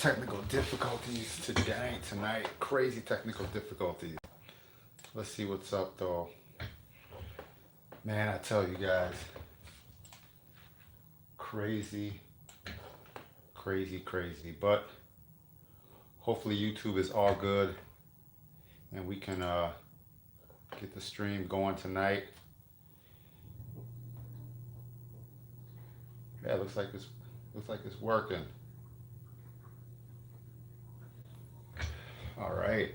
technical difficulties tonight. Crazy technical difficulties. Let's see what's up though. Man, I tell you guys, crazy, crazy. But hopefully YouTube is all good and we can get the stream going tonight. Yeah, it looks like it's working. All right.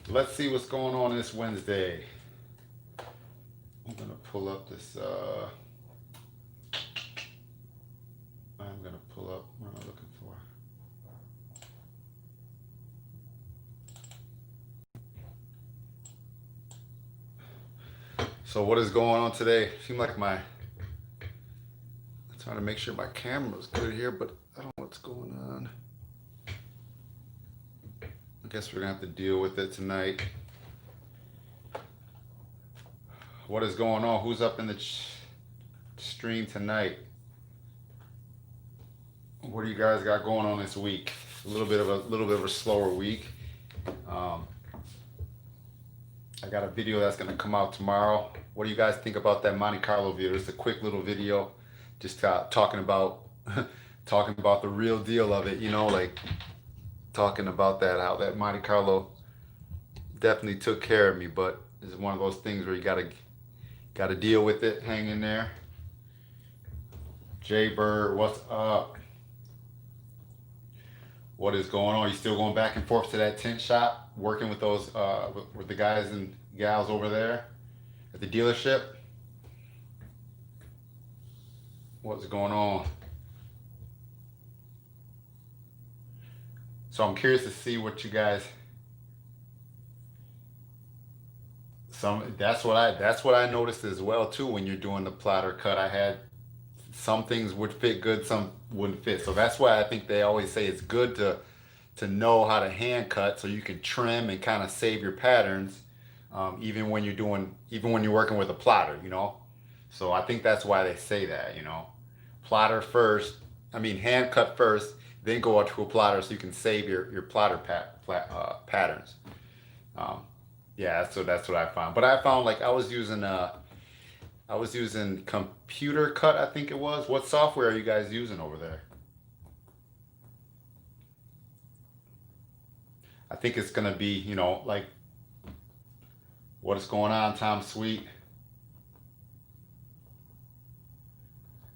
Let's see what's going on this Wednesday. I'm gonna pull up this. I'm gonna pull up. What am I looking for? So what is going on today? Seems like I'm trying to make sure my camera's good here, but I don't know what's going on. I guess we're gonna have to deal with it tonight. What is going on? Who's up in the stream tonight? What do you guys got going on this week? A little bit of a slower week. I got a video that's gonna come out tomorrow. What do you guys think about that Monte Carlo video? It's a quick little video, just talking about the real deal of it. You know, like talking about how that Monte Carlo definitely took care of me. But it's one of those things where you gotta deal with it. Hang in there. Jay Bird, what's up? What is going on? You still going back and forth to that tint shop, working with those with the guys and gals over there at the dealership? What's going on? So I'm curious to see what you guys. That's what I noticed as well too when you're doing the platter cut. I had some things would fit good, some wouldn't fit. So that's why I think they always say it's good to know how to hand cut so you can trim and kind of save your patterns, even when you're working with a plotter, you know. So I think that's why they say that, you know, plotter first. I mean, hand cut first, then go out to a plotter so you can save your plotter patterns. Yeah, so that's what I found. But I found like I was using Computer Cut, I think it was. What software are you guys using over there? I think it's gonna be, you know, like what is going on, Tom Sweet?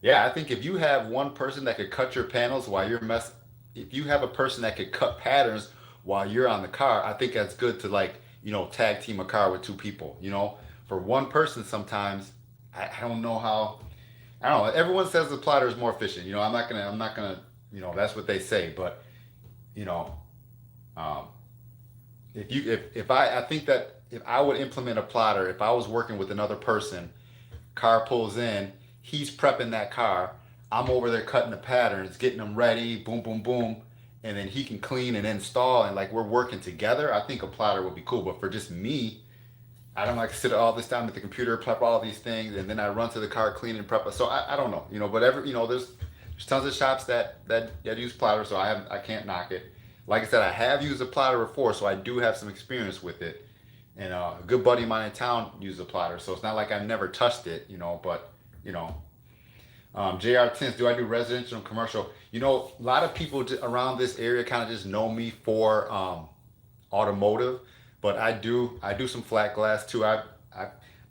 Yeah, I think if you have one person that could cut your panels while if you have a person that could cut patterns while you're on the car, I think that's good to, like, you know, tag team a car with two people. You know, for one person sometimes, I don't know how. I don't know. Everyone says the plotter is more efficient. You know, I'm not gonna. You know, that's what they say. But you know, um, I think that if I would implement a plotter, if I was working with another person, car pulls in, he's prepping that car, I'm over there cutting the patterns, getting them ready, boom, boom, boom, and then he can clean and install, and like we're working together. I think a plotter would be cool. But for just me, I don't like to sit all this time at the computer, prep all these things, and then I run to the car, clean and prep. So I don't know, you know. But there's tons of shops that use plotter, so I can't knock it. Like I said, I have used a plotter before, so I do have some experience with it. And a good buddy of mine in town used a plotter, so it's not like I've never touched it, you know. But you know, JR Tints, do I do residential and commercial? You know, a lot of people around this area kind of just know me for automotive, but I do some flat glass too.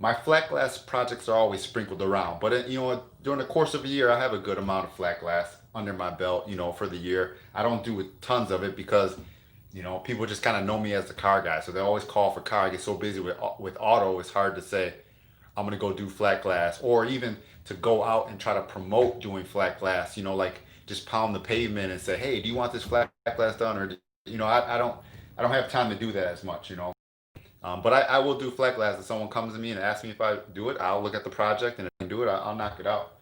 My flat glass projects are always sprinkled around, but you know, during the course of a year, I have a good amount of flat glass under my belt, you know, for the year. I don't do tons of it because, you know, people just kind of know me as the car guy, so they always call for car. I get so busy with auto, it's hard to say I'm gonna go do flat glass, or even to go out and try to promote doing flat glass. You know, like just pound the pavement and say, hey, do you want this flat glass done? Or you know, I don't have time to do that as much, you know. But I will do flat glass. If someone comes to me and asks me if I do it, I'll look at the project, and if I can do it, I'll knock it out.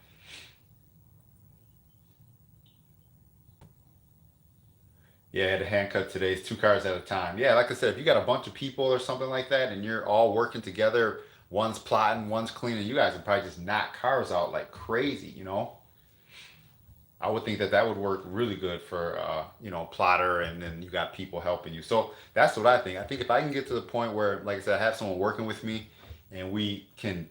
Yeah, the hand cut today is two cars at a time. Yeah, like I said, if you got a bunch of people or something like that, and you're all working together, one's plotting, one's cleaning, you guys would probably just knock cars out like crazy, you know. I would think that that would work really good for plotter, and then you got people helping you. So that's what I think. I think if I can get to the point where, like I said, I have someone working with me, and we can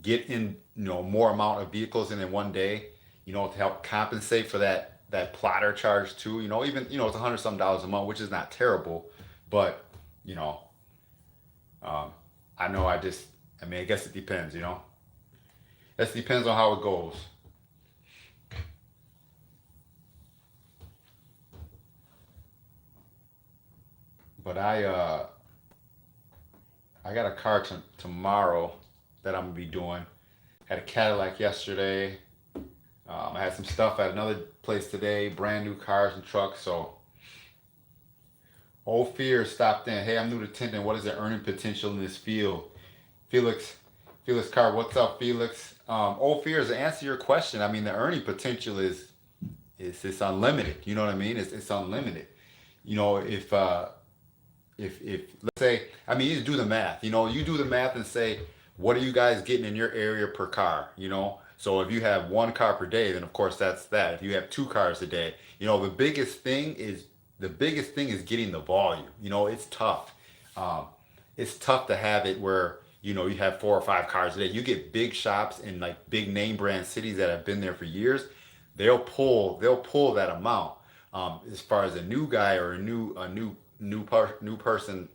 get in more amount of vehicles in one day, to help compensate for that plotter charge too. Even it's $100 some a month, which is not terrible, but you know, um, I know I mean, I guess it depends. It depends on how it goes. But I got a car tomorrow that I'm gonna be doing. Had a Cadillac yesterday. I had some stuff at another place today, brand new cars and trucks. So old fear stopped in. Hey, I'm new to tinting. What is the earning potential in this field? Felix, Felix Carr, what's up, Felix? Old fears. To answer your question, I mean the earning potential is it's unlimited. You know what I mean? It's unlimited. If let's say, I mean, you do the math. You do the math and say, what are you guys getting in your area per car? So if you have one car per day, then of course that's that. If you have two cars a day, the biggest thing is getting the volume. It's tough. Um, it's tough to have it where you have 4 or 5 cars a day. You get big shops in like big name brand cities that have been there for years. They'll pull that amount. As far as a new guy or a new person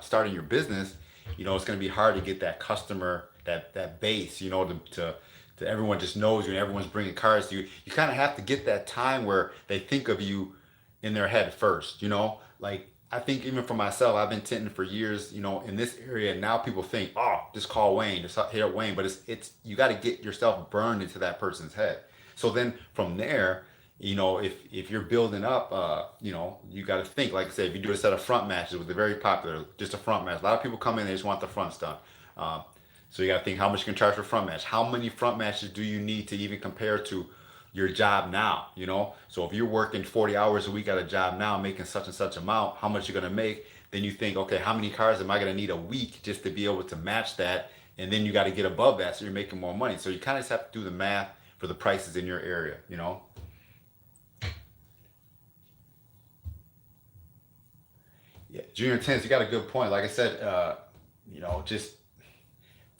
starting your business, it's going to be hard to get that customer, that base, to everyone just knows you and everyone's bringing cars to you. You kind of have to get that time where they think of you in their head first. Like I think even for myself, I've been tinting for years, in this area, and now people think, oh, just call Wayne, just hit up Wayne, but it's you got to get yourself burned into that person's head. So then from there, if you're building up, you got to think, like I said, if you do a set of front matches with the very popular, just a front match. A lot of people come in, they just want the fronts done. Um, so you got to think how much you can charge for front match. How many front matches do you need to even compare to your job now? So if you're working 40 hours a week at a job now, making such and such amount, how much you're gonna make? Then you think, okay, how many cars am I gonna need a week just to be able to match that? And then you got to get above that, so you're making more money. So you kind of just have to do the math for the prices in your area. Yeah, junior tens, you got a good point. Like I said, just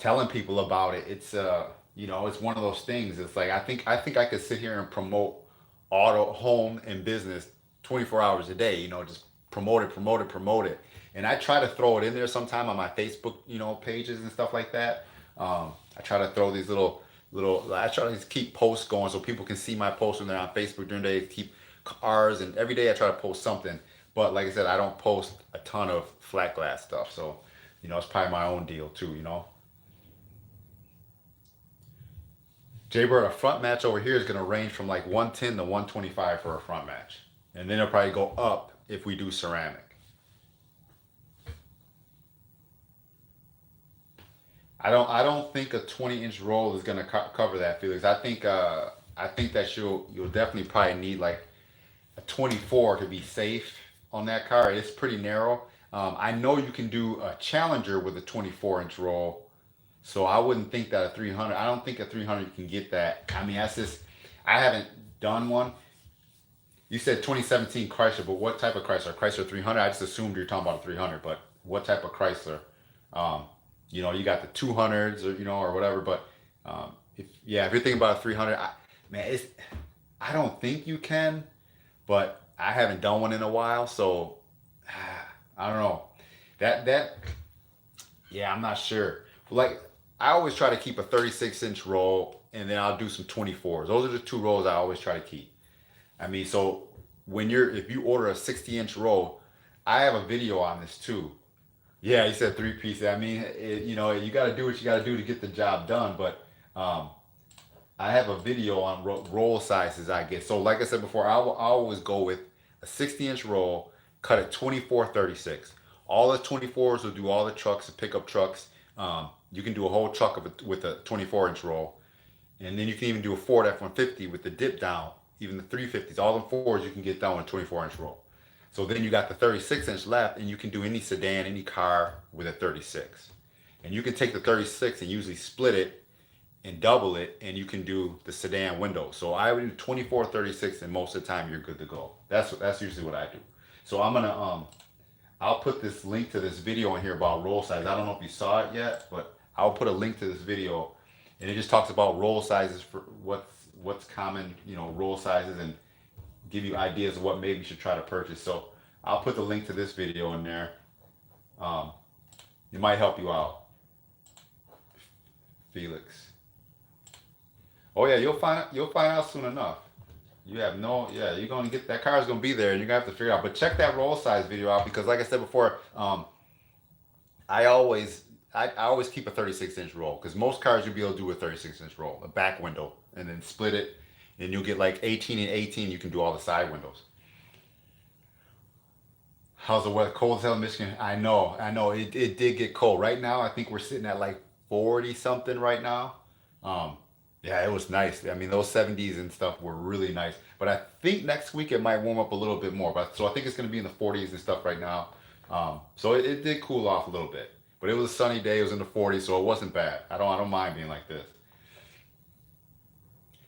telling people about it. It's one of those things. It's like I think I could sit here and promote auto, home, and business 24 hours a day. Just promote it, promote it, promote it. And I try to throw it in there sometime on my Facebook, pages and stuff like that. I try to throw these little. I try to just keep posts going so people can see my posts when they're on Facebook during the day. Keep cars, and every day I try to post something. But like I said, I don't post a ton of flat glass stuff. So, it's probably my own deal too. Jaybird, a front match over here is going to range from like 110 to 125 for a front match. And then it'll probably go up if we do ceramic. I don't think a 20-inch roll is going to cover that, Felix. I think that you'll definitely probably need like a 24 to be safe on that car. It's pretty narrow. I know you can do a Challenger with a 24-inch roll, so I wouldn't think that a 300. I don't think a 300 can get that. I mean, that's just. I haven't done one. You said 2017 Chrysler, but what type of Chrysler? Chrysler 300. I just assumed you're talking about a 300, but what type of Chrysler? Um, you got the 200s or whatever. But if you're thinking about a 300, man, I don't think you can, but I haven't done one in a while, so I don't know. That yeah, I'm not sure. Like I always try to keep a 36-inch roll, and then I'll do some 24s. Those are the two rolls I always try to keep. I mean, so if you order a 60-inch roll, I have a video on this too. Yeah, he said three pieces. I mean, you got to do what you got to do to get the job done. But um, I have a video on roll sizes I get. So like I said before, I always go with a 60-inch roll, cut at 24/36. All the 24s will do all the trucks and pickup trucks. You can do a whole truck with a 24-inch roll. And then you can even do a Ford F-150 with the dip down, even the 350s. All the fours you can get down with a 24-inch roll. So then you got the 36-inch left, and you can do any sedan, any car with a 36. And you can take the 36 and usually split it and double it, and you can do the sedan window. So I would do 24, 36, and most of the time you're good to go. That's usually what I do. So I'm gonna I'll put this link to this video in here about roll size. I don't know if you saw it yet, but I'll put a link to this video, and it just talks about roll sizes for what's common, roll sizes, and give you ideas of what maybe you should try to purchase. So I'll put the link to this video in there. Um, it might help you out, Felix. Oh yeah, you'll find out soon enough. You have no, yeah, you're gonna get that car is gonna be there, and you're gonna have to figure it out. But check that roll size video out because, like I said before, I always I always keep a 36-inch roll because most cars you'll be able to do a 36-inch roll, a back window, and then split it, and you'll get like 18 and 18. You can do all the side windows. How's the weather? Cold as hell in Michigan. I know. It did get cold. Right now, I think we're sitting at like 40 something right now. Um, yeah, it was nice. I mean, those 70s and stuff were really nice. But I think next week it might warm up a little bit more. But so I think it's going to be in the 40s and stuff right now. So it did cool off a little bit. But it was a sunny day. It was in the 40s, so it wasn't bad. I don't mind being like this.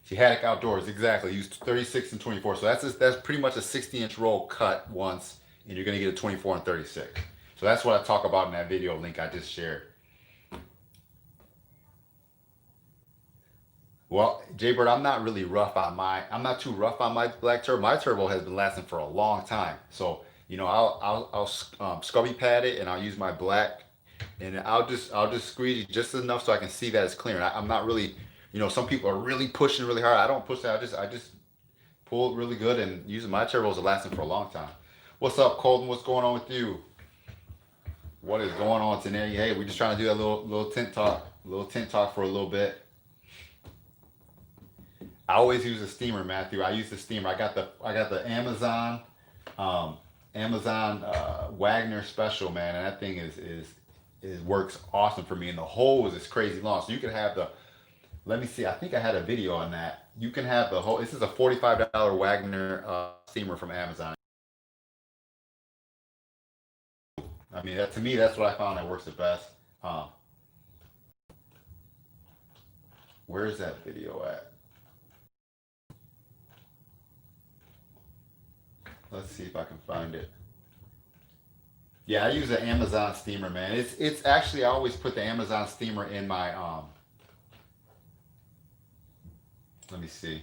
She had it outdoors, exactly. Used 36 and 24. So that's pretty much a 60-inch roll cut once, and you're gonna get a 24 and 36. So that's what I talk about in that video link I just shared. Well, Jaybird, I'm not too rough on my black turbo. My turbo has been lasting for a long time. So, I'll scrubby pad it and I'll use my black, and I'll just squeeze it just enough so I can see that it's clear. And I'm not really, some people are really pushing really hard. I don't push that. I just pull it really good, and using my turbos are lasting for a long time. What's up, Colton? What's going on with you? What is going on today? Hey, we're just trying to do a little tint talk for a little bit. I always use a steamer, Matthew. I use the steamer. I got the um, Amazon Wagner special, man, and that thing is works awesome for me. And the hose is crazy long, so you can have the. Let me see. I think I had a video on that. You can have the whole. This is a $45 Wagner steamer from Amazon. I mean, to me, that's what I found that works the best. Um, where's that video at? Let's see if I can find it. Yeah, I use the Amazon steamer, man. It's actually I always put the Amazon steamer in my let me see.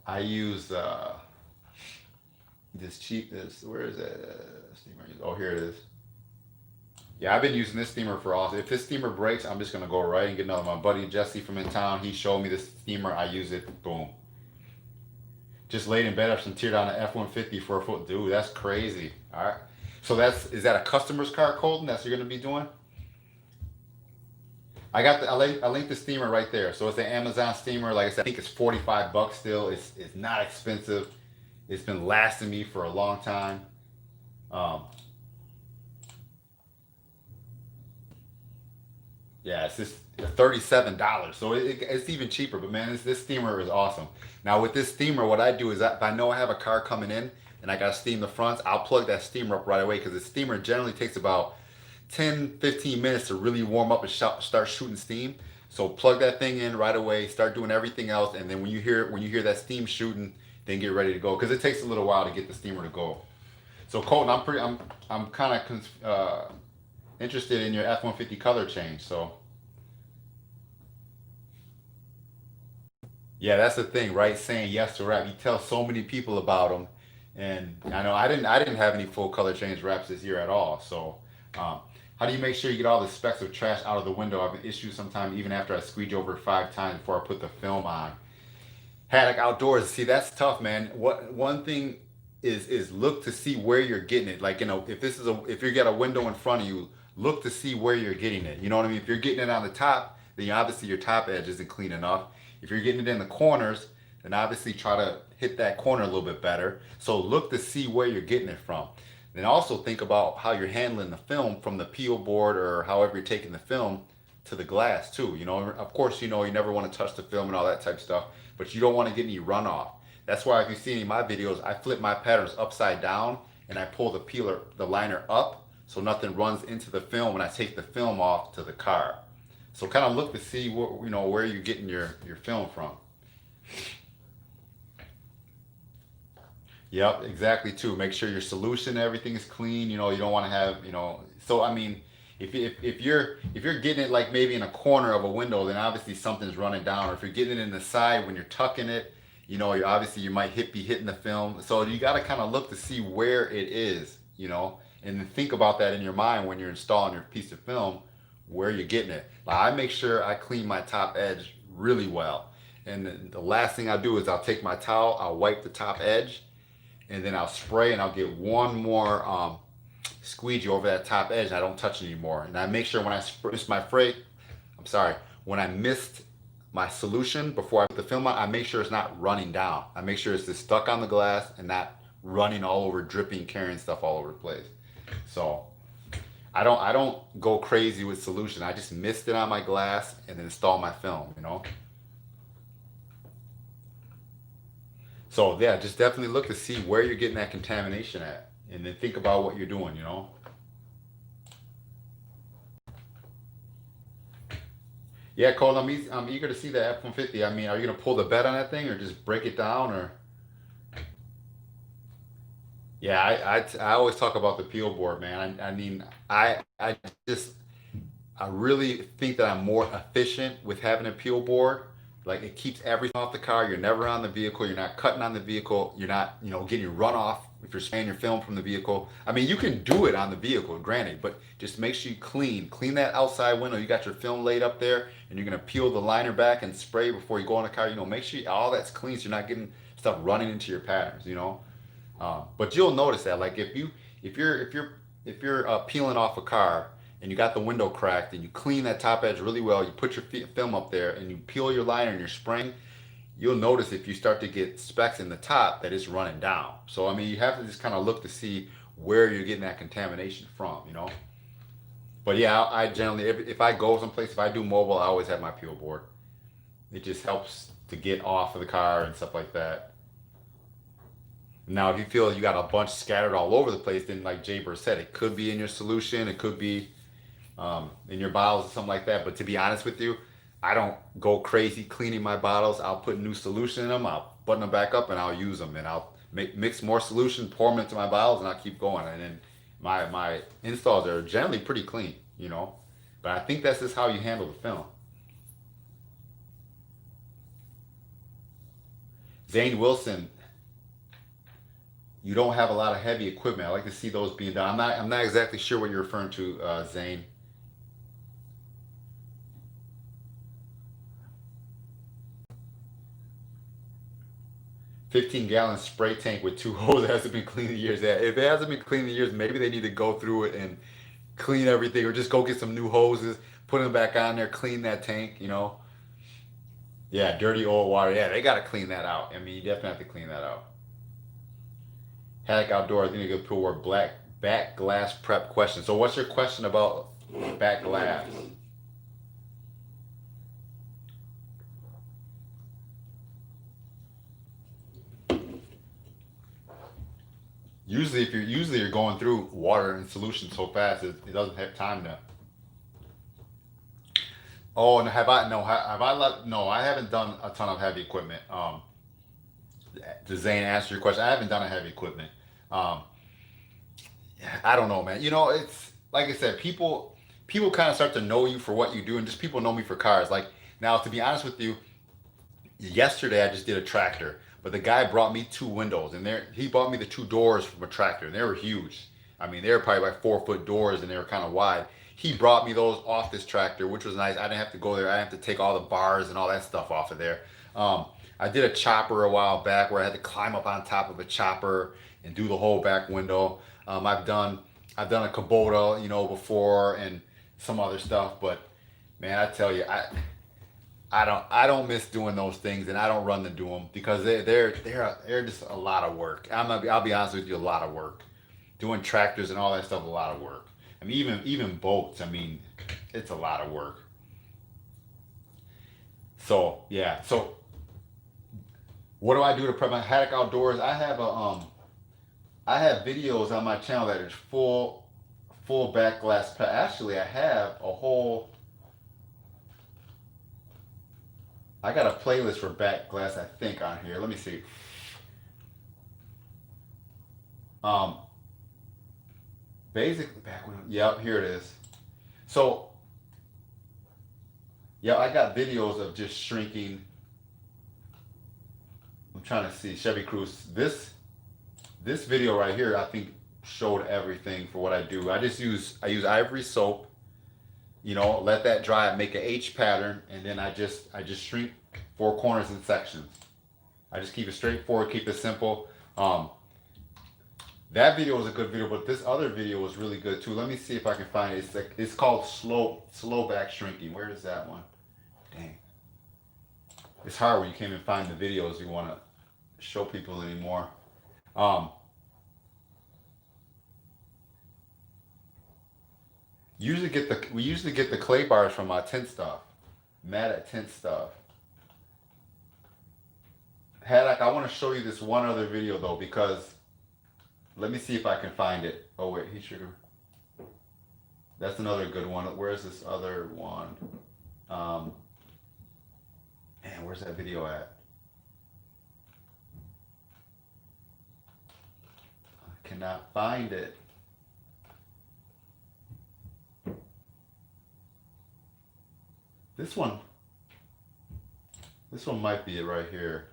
I use this where is that steamer? Oh, here it is. Yeah, I've been using this steamer for all. If this steamer breaks, I'm just gonna go right and get another. My buddy Jesse from in town, he showed me this steamer. I use it. Boom. Just laid in bed after some tear down an F-150 for a foot. Dude, that's crazy. All right. So is that a customer's car, Colton? That's what you're gonna be doing? I linked the steamer right there. So it's an Amazon steamer. Like I said, I think it's 45 bucks still. It's not expensive. It's been lasting me for a long time. Um, yeah, it's just $37. So it's even cheaper. But man, this steamer is awesome. Now with this steamer, what I do is if I know I have a car coming in and I got to steam the fronts, I'll plug that steamer up right away because the steamer generally takes about 10, 15 minutes to really warm up and start shooting steam. So plug that thing in right away, start doing everything else, and then when you hear that steam shooting, then get ready to go because it takes a little while to get the steamer to go. So Colton, I'm kind of interested in your F-150 color change. So yeah, that's the thing, right? Saying yes to rap. You tell so many people about them, and I know I didn't have any full color change wraps this year at all. So, how do you make sure you get all the specks of trash out of the window? I've been issues sometimes even after I squeegee over 5 times before I put the film on. Haddock Outdoors. See, that's tough, man. What one thing is look to see where you're getting it. Like if you got a window in front of you, look to see where you're getting it. You know what I mean? If you're getting it on the top, then obviously your top edge isn't clean enough. If you're getting it in the corners, then obviously try to hit that corner a little bit better. So look to see where you're getting it from. Then also think about how you're handling the film from the peel board or however you're taking the film to the glass too. Of course, you never want to touch the film and all that type of stuff, but you don't want to get any runoff. That's why if you see any of my videos, I flip my patterns upside down and I pull the liner up so nothing runs into the film when I take the film off to the car. So kind of look to see what, where you're getting your film from. Yep, exactly too. Make sure your solution, everything is clean. You don't want to have, so I mean, if you're getting it like maybe in a corner of a window, then obviously something's running down. Or if you're getting it in the side when you're tucking it, you obviously you might be hitting the film. So you got to kind of look to see where it is, and then think about that in your mind when you're installing your piece of film, where you're getting it. Like I make sure I clean my top edge really well. And the last thing I do is I'll take my towel, I'll wipe the top edge, and then I'll spray and I'll get one more squeegee over that top edge and I don't touch it anymore. And I make sure when I miss my spray, when I missed my solution before I put the film on, I make sure it's not running down. I make sure it's just stuck on the glass and not running all over, dripping, carrying stuff all over the place. So I don't go crazy with solution. I just mist it on my glass and then install my film. So yeah, just definitely look to see where you're getting that contamination at, and then think about what you're doing. Yeah, Cole, I'm eager to see the F-150. I mean, are you gonna pull the bed on that thing, or just break it down, or? Yeah, I always talk about the peel board, man. I mean, I just I really think that I'm more efficient with having a peel board. Like it keeps everything off the car. You're never on the vehicle. You're not cutting on the vehicle. You're not, getting your runoff if you're spraying your film from the vehicle. I mean, you can do it on the vehicle, granted, but just make sure you clean that outside window. You got your film laid up there, and you're gonna peel the liner back and spray before you go in the car. Make sure all that's clean so you're not getting stuff running into your patterns. But you'll notice that, like if you're peeling off a car and you got the window cracked and you clean that top edge really well, you put your film up there and you peel your liner and your spring, you'll notice if you start to get specks in the top that it's running down. So I mean, you have to just kind of look to see where you're getting that contamination from. But yeah, I generally, if I go someplace, if I do mobile, I always have my peel board. It just helps to get off of the car and stuff like that. Now, if you feel you got a bunch scattered all over the place, then like Jaber said, it could be in your solution, it could be in your bottles or something like that. But to be honest with you, I don't go crazy cleaning my bottles. I'll put new solution in them, I'll button them back up, and I'll use them, and I'll mix more solution, pour them into my bottles, and I'll keep going. And then my installs are generally pretty clean. But I think that's just how you handle the film. Zane Wilson, you don't have a lot of heavy equipment. I like to see those being done. I'm not exactly sure what you're referring to, Zane. 15-gallon spray tank with two hoses hasn't been cleaned in years. Yeah, if it hasn't been cleaned in years, maybe they need to go through it and clean everything, or just go get some new hoses, put them back on there, clean that tank. Yeah, dirty old water. Yeah, they got to clean that out. I mean, you definitely have to clean that out. Haddock Outdoor, I think you could put word black back glass prep question. So what's your question about back glass? Usually you're going through water and solution so fast it doesn't have time to. Oh, and have I no have I let no I haven't done a ton of heavy equipment. To Zane answer your question, I haven't done a heavy equipment. Um, I don't know, man. It's like I said, people kind of start to know you for what you do, and just people know me for cars. Like now, to be honest with you, yesterday I just did a tractor, but the guy brought me two windows, and he bought me the two doors from a tractor, and they were huge. I mean, they were probably like 4 foot doors, and they were kind of wide. He brought me those off this tractor, which was nice. I didn't have to go there. I didn't have to take all the bars and all that stuff off of there. I did a chopper a while back where I had to climb up on top of a chopper and do the whole back window. I've done a Kubota, before, and some other stuff, but man, I tell you, I don't miss doing those things, and I don't run to do them because they're just a lot of work. I'll be honest with you, a lot of work. Doing tractors and all that stuff, a lot of work. I mean, even boats. I mean, it's a lot of work. So yeah. So what do I do to prep my haddock outdoors? I have videos on my channel that is full back glass. Actually, I have a whole. I got a playlist for back glass, I think, on here. Let me see. Um, basically back when. Yep, here it is. So yeah, I got videos of just shrinking. I'm trying to see Chevy Cruze. This video right here, I think showed everything for what I do. I use ivory soap, let that dry, make an H pattern, and then I just shrink four corners in sections. I just keep it straightforward, keep it simple. Um, that video was a good video, but this other video was really good too. Let me see if I can find it. It's called slow back shrinking. Where is that one? Dang, it's hard when you can't even find the videos you want to show people anymore. Um, we usually get the clay bars from Tint Stuff. Mad at Tint Stuff. Haddock, I want to show you this one other video though because let me see if I can find it. Oh wait, heat sugar. That's another good one. Where's this other one? Um, Man, where's that video at? I cannot find it. This one, this one might be it right here.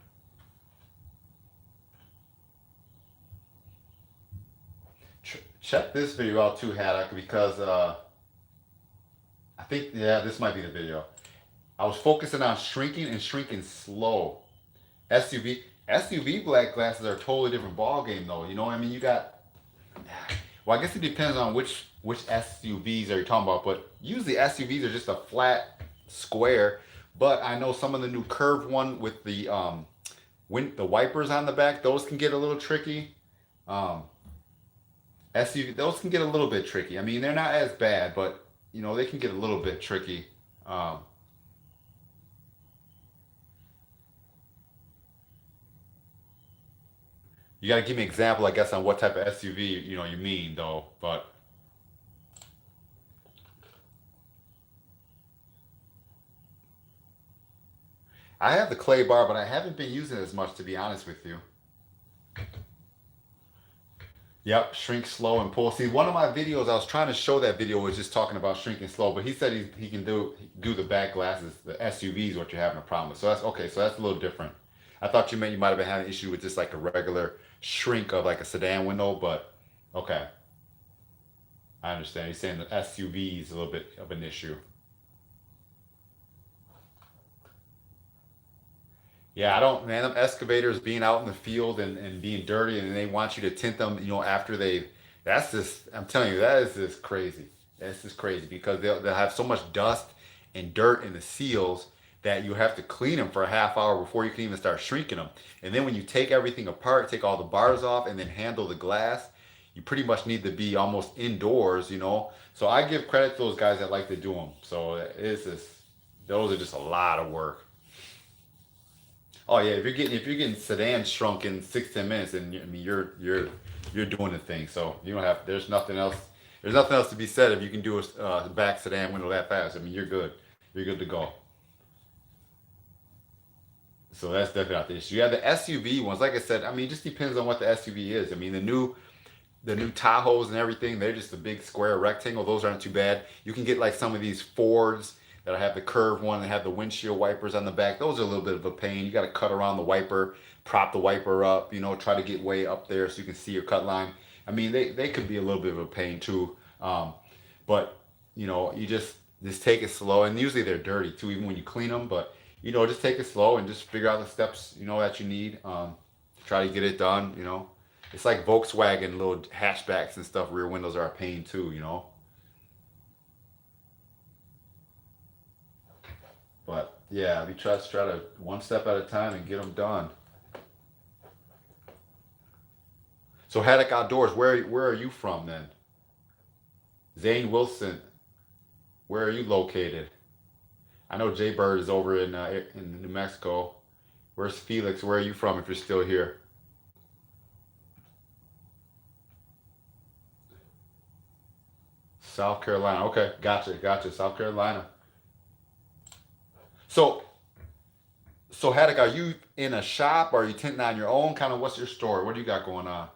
Check this video out too, Haddock, because I think yeah, this might be the video. I was focusing on shrinking and shrinking slow. SUV black glasses are a totally different ball game though. You know what I mean? You got well, I guess it depends on which SUVs are you talking about, but usually SUVs are just a flat square. But I know some of the new curved one with the the wipers on the back, those can get a little tricky. Um, SUV, those can get a little bit tricky. I mean, they're not as bad, but they can get a little bit tricky. Um, you got to give me an example, I guess, on what type of SUV you mean though. But I have the clay bar, but I haven't been using it as much to be honest with you. Yep, shrink slow and pull. See, one of my videos, I was trying to show that video was just talking about shrinking slow, but he said he can do the back glasses, the SUVs, what you're having a problem with. So that's okay. So that's a little different. I thought you might have been having an issue with just like a regular shrink of like a sedan window, but okay, I understand. He's saying the SUV is a little bit of an issue. Yeah, I don't, man, them excavators being out in the field and being dirty and they want you to tint them, after that's just, I'm telling you, that is just crazy. That's just crazy because they'll have so much dust and dirt in the seals that you have to clean them for a half hour before you can even start shrinking them. And then when you take everything apart, take all the bars off and then handle the glass, you pretty much need to be almost indoors. So I give credit to those guys that like to do them. So those are just a lot of work. Oh yeah, if you're getting sedan shrunk in 6 10 minutes, then I mean you're doing the thing. So you don't have there's nothing else. There's nothing else to be said if you can do a back sedan window that fast. I mean you're good. You're good to go. So that's definitely not the issue. You have the SUV ones. Like I said, I mean it just depends on what the SUV is. I mean the new Tahoes and everything, they're just a big square rectangle. Those aren't too bad. You can get like some of these Fords that have the curved one that have the windshield wipers on the back. Those are a little bit of a pain. You got to cut around the wiper, prop the wiper up, try to get way up there so you can see your cut line. I mean, they could be a little bit of a pain too. But you just take it slow, and usually they're dirty too, even when you clean them. But just take it slow and just figure out the steps that you need. Try to get it done. It's like Volkswagen little hatchbacks and stuff. Rear windows are a pain too. But yeah, we try to one step at a time and get them done. So Haddock Outdoors, where are you from then? Zane Wilson, where are you located? I know Jay Bird is over in New Mexico. Where's Felix? Where are you from if you're still here? South Carolina. Okay, gotcha. South Carolina. So, so Haddock, are you in a shop? Or are you tinting on your own? Kind of, what's your story? What do you got going on?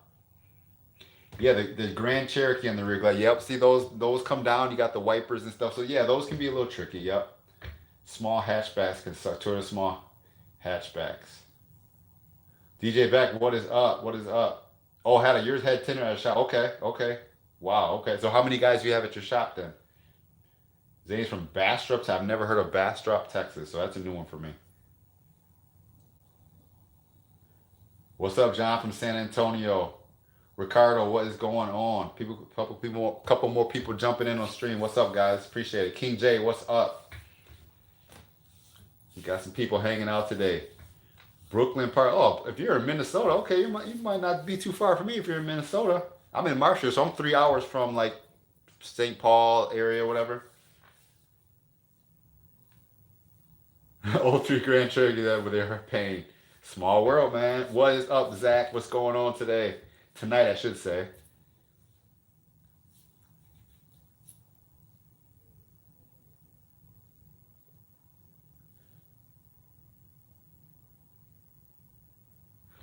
Yeah, the Grand Cherokee and the rig light. Yep. See those come down. You got the wipers and stuff. So yeah, those can be a little tricky. Yep. Small hatchbacks can suck. Toyota small hatchbacks. DJ Beck, what is up? What is up? Oh, had a yours had tinted at a shop. Okay. Wow. Okay. So how many guys do you have at your shop then? Zane's from Bastrop. I've never heard of Bastrop, Texas. So that's a new one for me. What's up, John from San Antonio? Ricardo, what is going on? Couple more people jumping in on stream. What's up, guys? Appreciate it. King J, what's up? You got some people hanging out today. Brooklyn Park. Oh, if you're in Minnesota, okay, you might not be too far from me if you're in Minnesota. I'm in Marshall, so I'm 3 hours from like St. Paul area, whatever. Oh, three Grand Cherokee that with their pain. Small world, man. What is up, Zach? What's going on today? Tonight, I should say.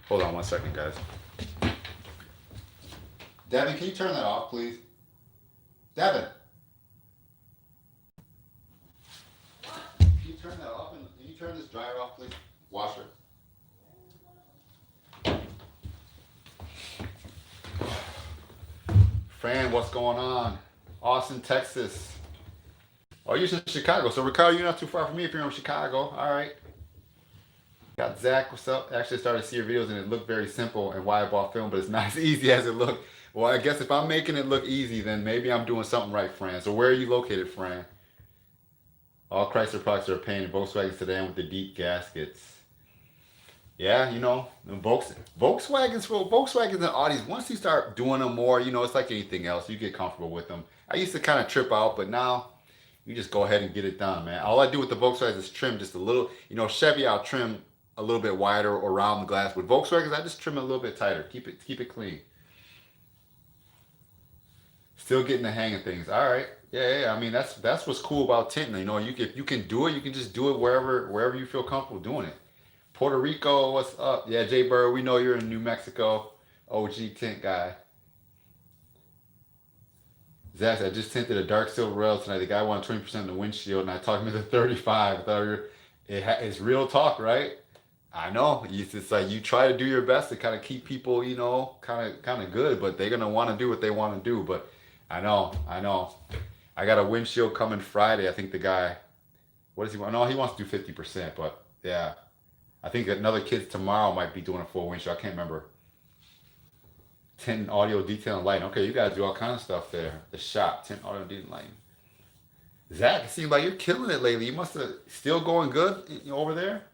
Hold on one second, guys. Devin, can you turn that off, please? Devin, can you turn that off and can you turn this dryer off, please? Washer. Fran, what's going on? Austin, Texas. Oh, you're in Chicago. So, Ricardo, you're not too far from me if you're in Chicago. All right. Got Zach, what's up? Actually started to see your videos and it looked very simple and why I bought film, but it's not as easy as it looked. Well, I guess if I'm making it look easy, then maybe I'm doing something right, Fran. So where are you located, Fran? All Chrysler products are a pain in Volkswagen sedan with the deep gaskets. Yeah, Volkswagens and Audis, once you start doing them more, it's like anything else. You get comfortable with them. I used to kind of trip out, but now you just go ahead and get it done, man. All I do with the Volkswagens is trim just a little. Chevy, I'll trim a little bit wider around the glass. With Volkswagens, I just trim it a little bit tighter. Keep it clean. Still getting the hang of things. All right. Yeah. I mean, that's what's cool about tinting. If you can do it, you can just do it wherever you feel comfortable doing it. Puerto Rico, what's up? Yeah, Jay Bird, we know you're in New Mexico. OG tint guy. Zach, I just tinted a dark silver rail tonight. The guy wanted 20% of the windshield, and I talked him into 35. I thought it's real talk, right? I know. It's just like you try to do your best to kind of keep people, kind of good, but they're gonna want to do what they want to do. But I know. I got a windshield coming Friday. I think the guy, what does he want? No, he wants to do 50%, but yeah. I think another kid tomorrow might be doing a full windshield. I can't remember. Tint audio detail and lighting. Okay, you guys do all kind of stuff there. The shop, tint audio detail and lighting. Zach, it seems like you're killing it lately. You must have still going good over there.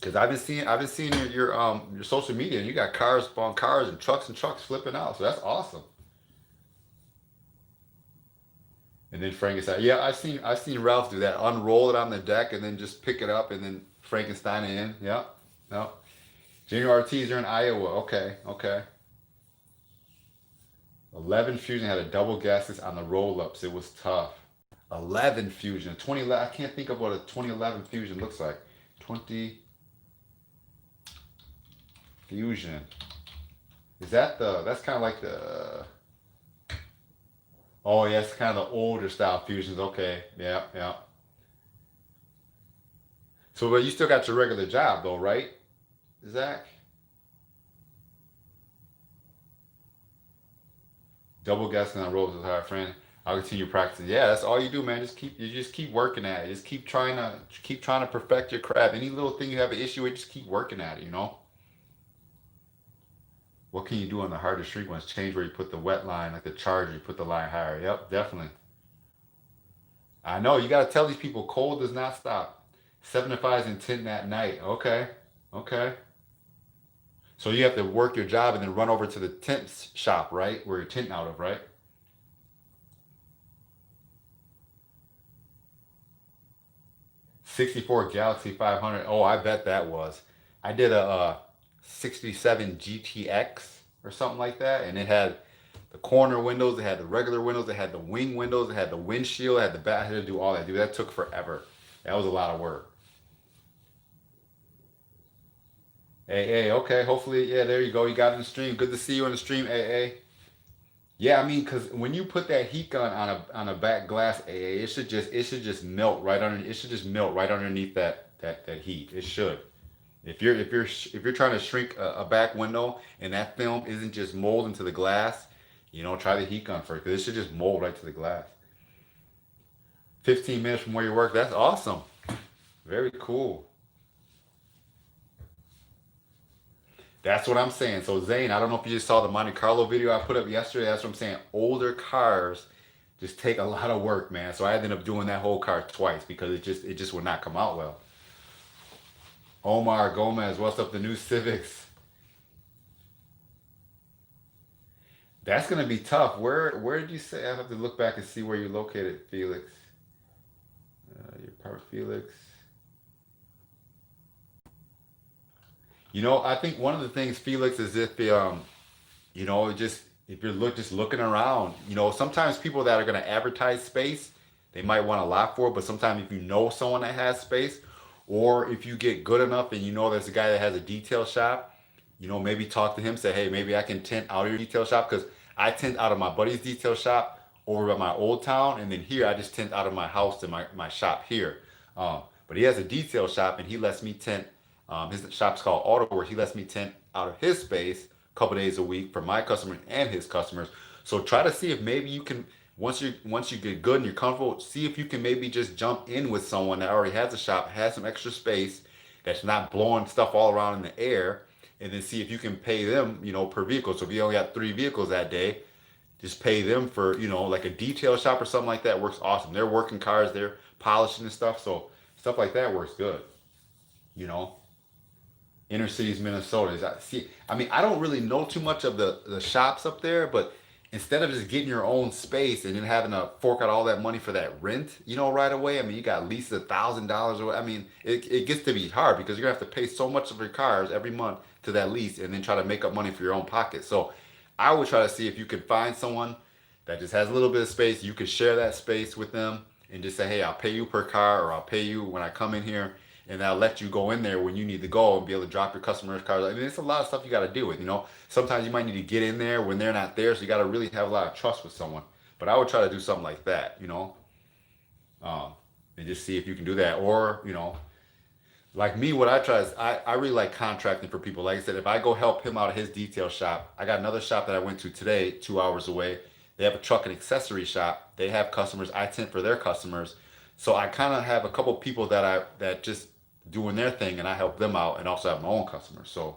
Because I've been seeing your social media, and you got cars on cars and trucks flipping out. So that's awesome. And then Frankenstein. Yeah, I've seen Ralph do that. Unroll it on the deck and then just pick it up and then Frankenstein it in. Yeah. No. Junior Ortiz are in Iowa. Okay. 11 Fusion had a double gaskets on the roll-ups. It was tough. 11 Fusion. 2011. I can't think of what a 2011 Fusion looks like. 20 Fusion. That's kind of like the, oh yeah, it's kind of the older style Fusions. Okay. Yeah. So, but you still got your regular job though, right, Zach? Double guessing on ropes is hard, friend. I'll continue practicing. Yeah, that's all you do, man. Just keep working at it. Just keep trying to perfect your craft. Any little thing you have an issue with, just keep working at it. What can you do on the harder street ones? Change where you put the wet line, like the charger, you put the line higher. Yep, definitely. I know, you gotta tell these people cold does not stop. 7 to 5 and 10 at night. Okay. So you have to work your job and then run over to the tint shop, right? Where you're tinting out of, right? 64 Galaxy 500. Oh, I bet that was. I did a 67 GTX or something like that, and it had the corner windows, they had the regular windows, they had the wing windows, they had the windshield, they had the back. I had to do all that. Dude, that took forever. That was a lot of work. Hey, okay. Hopefully, yeah, there you go. You got in the stream. Good to see you in the stream, hey. Yeah, I mean, because when you put that heat gun on a back glass, it should just melt right under it should just melt right underneath that heat. It should. If you're trying to shrink a back window and that film isn't just mold into the glass, try the heat gun first because it should just mold right to the glass. 15 minutes from where you work. That's awesome. Very cool. That's what I'm saying. So Zane, I don't know if you just saw the Monte Carlo video I put up yesterday. That's what I'm saying. Older cars just take a lot of work, man. So I ended up doing that whole car twice because it just would not come out well. Omar Gomez, what's up? The new Civics. That's gonna be tough. Where did you say? I have to look back and see where you're located, Felix. Your part, Felix. I think one of the things, Felix, is if just if you're just looking around, sometimes people that are gonna advertise space, they might want a lot for it, but sometimes if you know someone that has space, or if you get good enough and there's a guy that has a detail shop, maybe talk to him, say, hey, maybe I can tint out of your detail shop because I tint out of my buddy's detail shop over at my old town, and then here I just tint out of my house to my shop here. But he has a detail shop and he lets me tint. His shop's called AutoWorks. He lets me tint out of his space a couple days a week for my customers and his customers. So try to see if maybe you can once you get good and you're comfortable, see if you can maybe just jump in with someone that already has a shop, has some extra space, that's not blowing stuff all around in the air, and then see if you can pay them, per vehicle. So if you only got 3 vehicles that day, just pay them for, like a detail shop or something like that works awesome. They're working cars, they're polishing and stuff, so stuff like that works good, you know. Inner cities, Minnesota. I mean, I don't really know too much of the shops up there, but instead of just getting your own space and then having to fork out all that money for that rent, right away. I mean, you got leases $1,000 or I mean, it gets to be hard because you're gonna have to pay so much of your cars every month to that lease and then try to make up money for your own pocket. So I would try to see if you could find someone that just has a little bit of space. You could share that space with them and just say, hey, I'll pay you per car or I'll pay you when I come in here and I'll let you go in there when you need to go and be able to drop your customers' cars. I mean, it's a lot of stuff you got to deal with. Sometimes you might need to get in there when they're not there, so you got to really have a lot of trust with someone. But I would try to do something like that, um, and just see if you can do that. Or, like me, what I try is I really like contracting for people. Like I said, if I go help him out at his detail shop, I got another shop that I went to today, 2 hours away. They have a truck and accessory shop. They have customers. I tint for their customers. So I kind of have a couple people that just doing their thing, and I help them out, and also have my own customers. So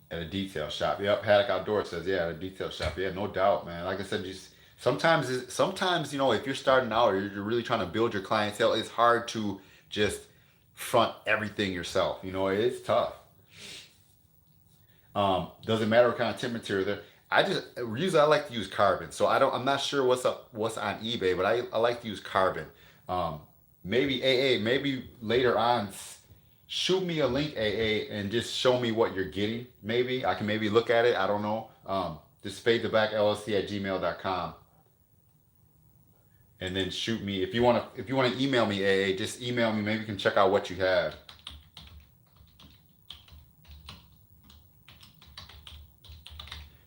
at a detail shop, yep. Haddock Outdoor says, yeah, at a detail shop, yeah, no doubt, man. Like I said, just sometimes if you're starting out or you're really trying to build your clientele, it's hard to just front everything yourself. It's tough. Doesn't matter what kind of tint material there. I like to use carbon. So I'm not sure what's on eBay, but I like to use carbon. Um, maybe maybe later on, shoot me a link, and just show me what you're getting. Maybe I can maybe look at it. I don't know. Just fade the back LLC at gmail.com, and then shoot me if you want to email me, just email me. Maybe you can check out what you have.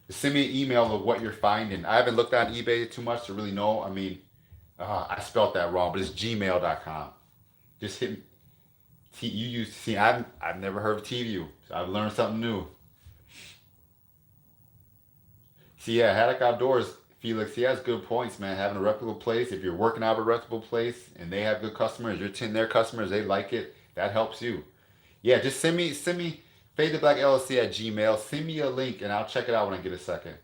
Send me an email of what you're finding. I haven't looked on eBay too much to really know. I mean, I spelled that wrong, but it's gmail.com. Just hit you use see. I've never heard of TVU. So I've learned something new. See, yeah, Haddock Outdoors, Felix, he has good points, man. Having a reputable place, if you're working out of a reputable place and they have good customers, you're tinting their customers, they like it, that helps you. Yeah, just send me Fade the Black LLC at Gmail. Send me a link and I'll check it out when I get a second.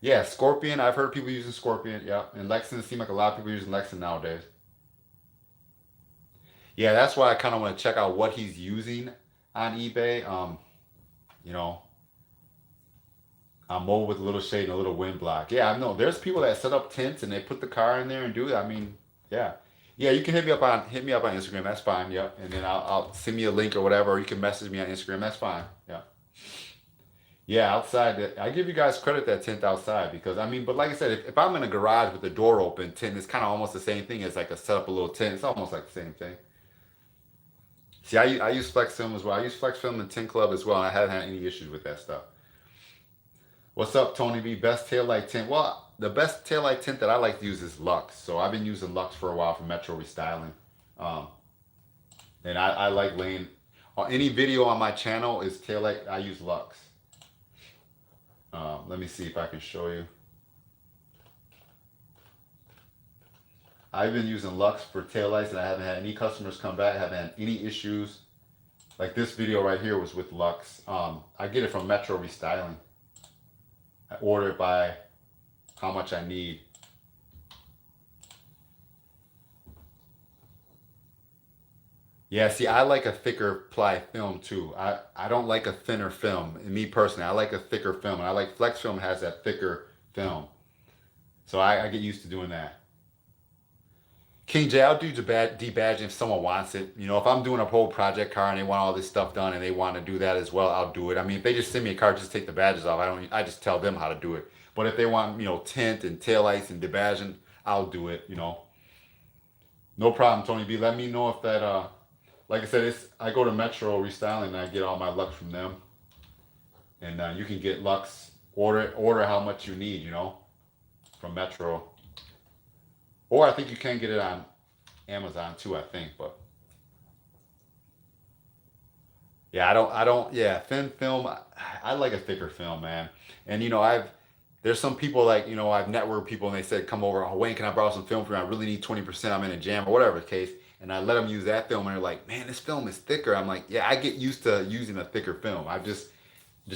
Yeah, Scorpion. I've heard people using Scorpion. Yeah, and Lexington. It seems like a lot of people using Lexington nowadays. Yeah, that's why I kind of want to check out what he's using on eBay. You know, I'm mobile with a little shade and a little wind block. Yeah, I know. There's people that set up tents and they put the car in there and do it. I mean, yeah. Yeah, you can hit me up on Instagram. That's fine. Yep. And then I'll send me a link or whatever. Or you can message me on Instagram. That's fine. Yeah. Yeah, outside. I give you guys credit that tint outside because I mean, but like I said, if I'm in a garage with the door open, tint is kind of almost the same thing as like a set up a little tint. It's almost like the same thing. See, I use Flex Film as well. I use Flex Film and Tint Club as well, and I haven't had any issues with that stuff. What's up, Tony B? Best taillight tint? Well, the best taillight tint that I like to use is Lux. So I've been using Lux for a while for Metro restyling. Um, and I like laying on any video on my channel is taillight. I use Lux. Let me see if I can show you. I've been using Lux for taillights and I haven't had any customers come back. I haven't had any issues. Like this video right here was with Lux. I get it from Metro Restyling. I order it by how much I need. Yeah, see, I like a thicker ply film too. I don't like a thinner film. And me personally, I like a thicker film. And I like Flex Film has that thicker film. So I get used to doing that. King J, I'll do debadging if someone wants it. You know, if I'm doing a whole project car and they want all this stuff done and they want to do that as well, I'll do it. I mean, if they just send me a car, just take the badges off. I just tell them how to do it. But if they want, tint and taillights and debadging, I'll do it. No problem, Tony B. Let me know if that like I said, I go to Metro Restyling and I get all my Lux from them. And you can get Lux, order how much you need, from Metro. Or I think you can get it on Amazon too, I think. But yeah, yeah, thin film. I like a thicker film, man. And there's some people like, I've networked people and they said, come over, oh, Wayne, can I borrow some film from you? I really need 20%. I'm in a jam or whatever the case. And I let them use that film and they're like, man, this film is thicker. I'm like, yeah, I get used to using a thicker film. Just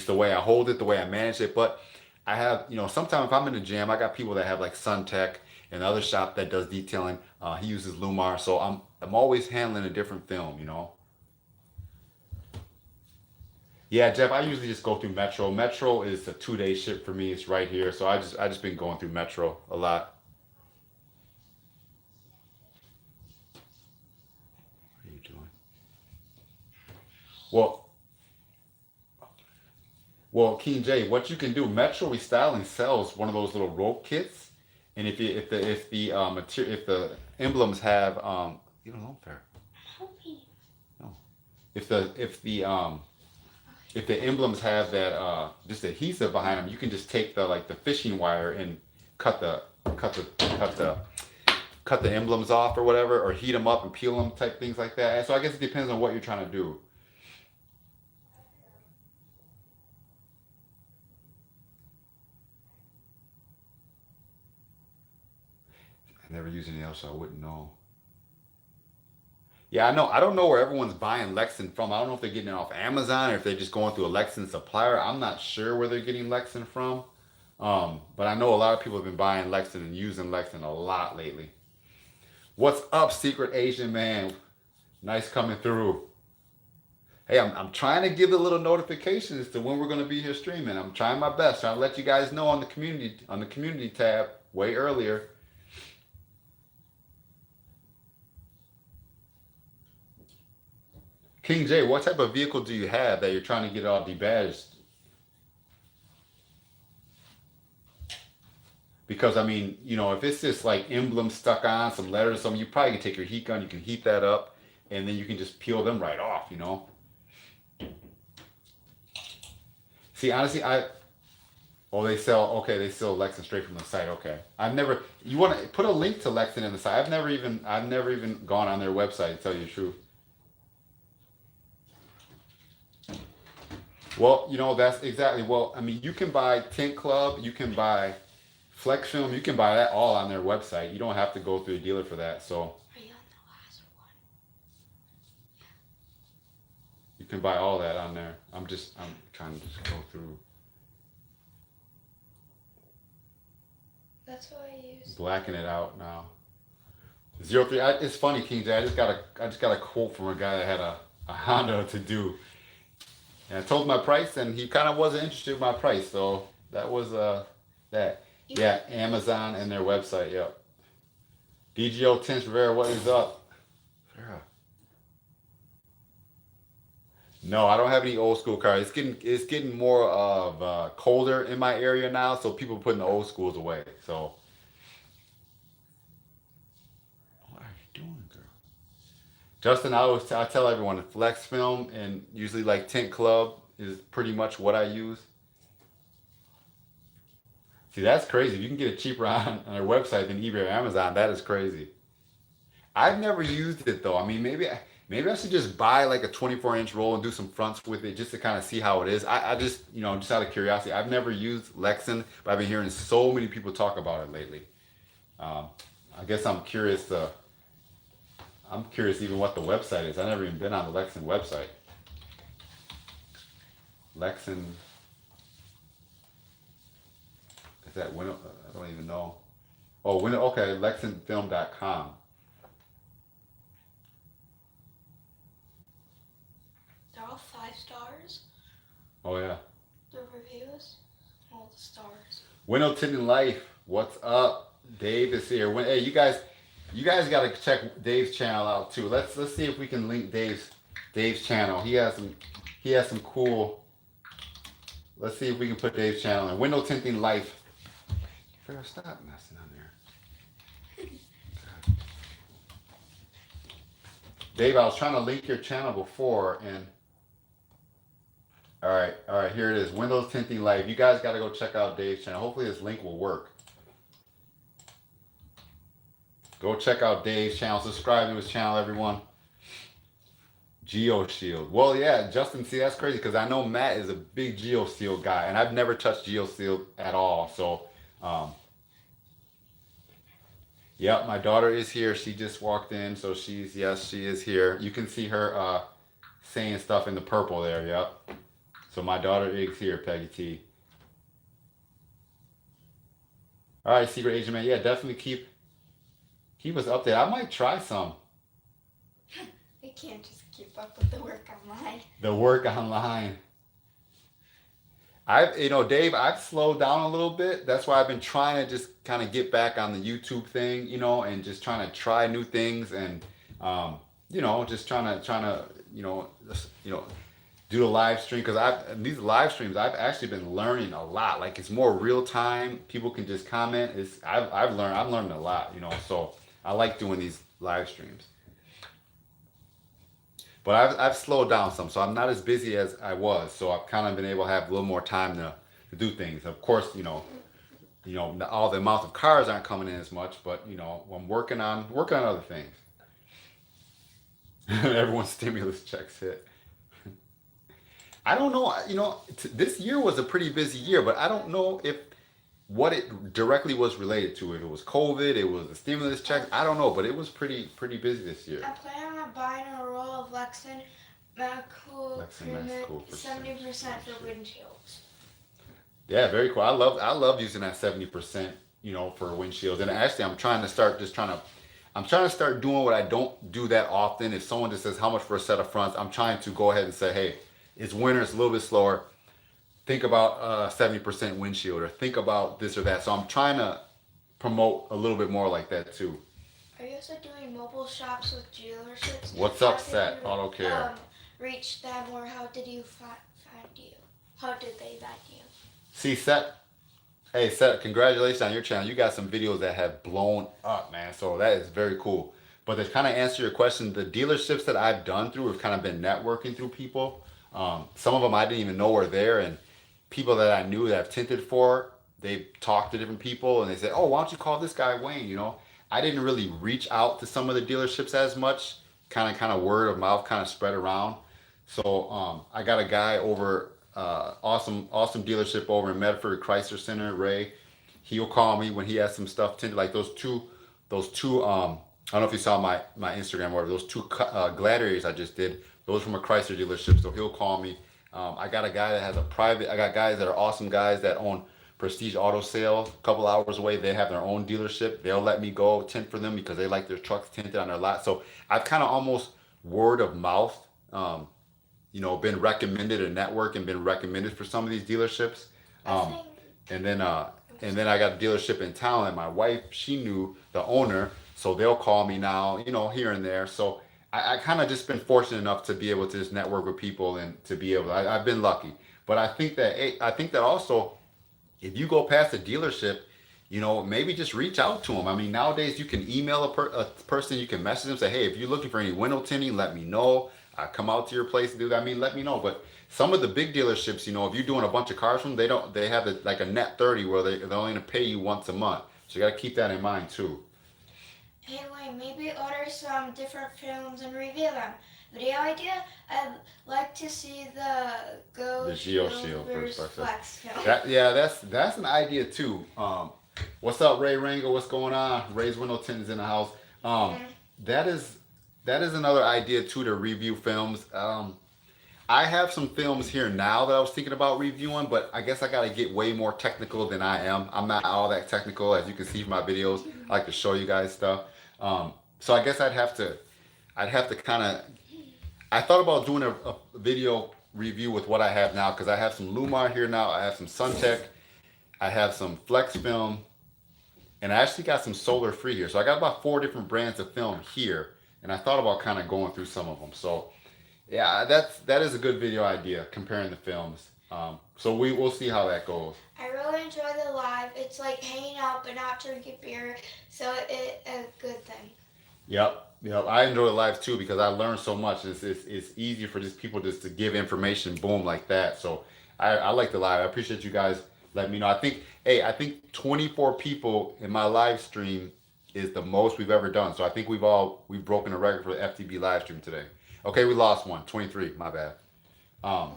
the way I hold it, the way I manage it. But I have, sometimes if I'm in a jam, I got people that have like Suntech and the other shop that does detailing. He uses Lumar. So I'm always handling a different film. Yeah, Jeff, I usually just go through Metro. Metro is a 2 day ship for me. It's right here. So I just been going through Metro a lot. What are you doing? Well, well, King J, what you can do, Metro Restyling sells one of those little rope kits, and if the material if the emblems have you don't know fair no if the emblems have that just adhesive behind them, you can just take the like the fishing wire and cut the cut the cut the cut the emblems off or whatever, or heat them up and peel them type things like that. And so I guess it depends on what you're trying to do. I never used any else, so I wouldn't know. Yeah, I know. I don't know where everyone's buying Lexan from. I don't know if they're getting it off Amazon or if they're just going through a Lexan supplier. I'm not sure where they're getting Lexan from. But I know a lot of people have been buying Lexan and using Lexan a lot lately. What's up, Secret Asian Man? Nice coming through. Hey, I'm trying to give a little notification as to when we're going to be here streaming. I'm trying my best, trying to let you guys know on the community tab way earlier. King J, what type of vehicle do you have that you're trying to get all debadged? Because I mean, if it's just like emblem stuck on some letters or something, you probably can take your heat gun, you can heat that up, and then you can just peel them right off. See, honestly, they sell Lexan straight from the site. Okay, you want to put a link to Lexan in the site. I've never even gone on their website to tell you the truth. Well, that's exactly. Well, I mean, you can buy Tint Club, you can buy Flex Film, you can buy that all on their website. You don't have to go through a dealer for that. So you can buy all that on there. I'm trying to just go through. That's what I use. Blacken it out now. 03. It's funny, King J. I just got a quote from a guy that had a Honda to do. And I told him my price, and he kind of wasn't interested in my price. So that was that. Yeah, Amazon and their website. Yep. DGO Tints Rivera, what is up? Rivera. No, I don't have any old school cars. It's getting more of colder in my area now, so people are putting the old schools away. So what are you doing, girl? Justin, I tell everyone Flex Film and usually like Tint Club is pretty much what I use. See, that's crazy. If you can get it cheaper on their website than eBay or Amazon, that is crazy. I've never used it though. I mean, maybe I should just buy like a 24-inch roll and do some fronts with it just to kind of see how it is. I just, just out of curiosity, I've never used Lexan, but I've been hearing so many people talk about it lately. Um, I guess I'm curious even what the website is. I've never even been on the Lexan website. Lexan, is that Window? I don't even know. Oh, Window. Okay, LexanFilm.com. They're all 5 stars. Oh yeah. The reviews, all the stars. Window Tinting Life. What's up? Dave is here. Hey, you guys got to check Dave's channel out too. Let's see if we can link Dave's channel. He has some cool. Let's see if we can put Dave's channel in. Window Tinting Life. Farrah, stop messing on there. Dave, I was trying to link your channel before, and all right, here it is. Windows Tinting Life. You guys got to go check out Dave's channel. Hopefully this link will work. Go check out Dave's channel. Subscribe to his channel, everyone. GeoShield. Well, yeah, Justin, see, that's crazy because I know Matt is a big GeoShield guy, and I've never touched GeoShield at all. So, yep, my daughter is here. She just walked in, so she is here. You can see her saying stuff in the purple there. Yep. So my daughter is here, Peggy T. All right, Secret Agent Man. Yeah, definitely keep us updated. I might try some. I can't just keep up with the work online. The work online. Dave, I've slowed down a little bit. That's why I've been trying to just kind of get back on the YouTube thing, and just trying to try new things and, just trying to, do the live stream because these live streams I've actually been learning a lot. Like it's more real time. People can just comment. I'm learning a lot, So I like doing these live streams. But I've slowed down some, so I'm not as busy as I was. So I've kind of been able to have a little more time to do things. Of course, all the amounts of cars aren't coming in as much, but I'm working on other things. Everyone's stimulus checks hit. I don't know. This year was a pretty busy year, but I don't know if what it directly was related to. If it was COVID, it was the stimulus checks. I don't know, but it was pretty busy this year. I plan on buying a roll of Lexan Max Cool Premium 70% for windshields. Yeah, very cool. I love using that 70%, for windshields. And actually, I'm trying to start doing what I don't do that often. If someone just says how much for a set of fronts, I'm trying to go ahead and say, hey, it's winter, it's a little bit slower. Think about 70% windshield, or think about this or that. So I'm trying to promote a little bit more like that too. Are you also doing mobile shops with dealerships? What's up, Set Auto Care? Reach them, or how did you find you? How did they find you? See, Set. Hey, Set, congratulations on your channel. You got some videos that have blown up, man. So that is very cool. But to kind of answer your question, the dealerships that I've done through have kind of been networking through people. Some of them I didn't even know were there, and people that I knew that I've tinted for, they talked to different people and they said, oh, why don't you call this guy Wayne? I didn't really reach out to some of the dealerships as much. Kind of word of mouth kind of spread around. So I got a guy over, awesome dealership over in Medford, Chrysler Center, Ray. He'll call me when he has some stuff tinted, like those two. I don't know if you saw my Instagram or whatever. Those two Gladiators I just did. Those from a Chrysler dealership. So he'll call me. I got a guy that has I got guys that are awesome guys that own Prestige Auto Sales. A couple hours away, they have their own dealership. They'll let me go tint for them because they like their trucks tinted on their lot. So I've kind of almost word of mouth, been recommended a network and been recommended for some of these dealerships. And then I got a dealership in town, and my wife, she knew the owner. So they'll call me now, here and there. So I kind of just been fortunate enough to be able to just network with people and to be able. I've been lucky, but I think that also if you go past the dealership, maybe just reach out to them. I mean, nowadays you can email a person, you can message them, say, hey, if you're looking for any window tinting, let me know. I come out to your place to do that. I mean, let me know. But some of the big dealerships, if you're doing a bunch of cars from them, they have like a net 30 where they're only going to pay you once a month. So you got to keep that in mind too. Hey Wayne, maybe order some different films and review them. Video idea? I'd like to see the The Go Geo Shield Shield versus first. Flex film. That's an idea too. What's up, Ray Rango? What's going on? Ray's Window Tinting's in the house. Mhm. That is that is another idea too to review films. I have some films here now that I was thinking about reviewing, but I guess I got to get way more technical than I am. I'm not all that technical, as you can see from my videos. I like to show you guys stuff. So I guess I'd have to kind of. I thought about doing a video review with what I have now because I have some Lumar here now. I have some Suntech. I have some Flex Film, and I actually got some Solar Free here. So I got about 4 different brands of film here, and I thought about kind of going through some of them. So yeah, that is a good video idea comparing the films. So we'll see how that goes. I really enjoy the live. It's like hanging out but not drinking beer, so it's a good thing. Yep. I enjoy the live too because I learn so much. It's easy for just people just to give information, boom, like that. So I like the live. I appreciate you guys letting me know. I think 24 people in my live stream is the most we've ever done. So I think we've broken a record for the FTB live stream today. Okay, we lost one. 23. My bad. Um,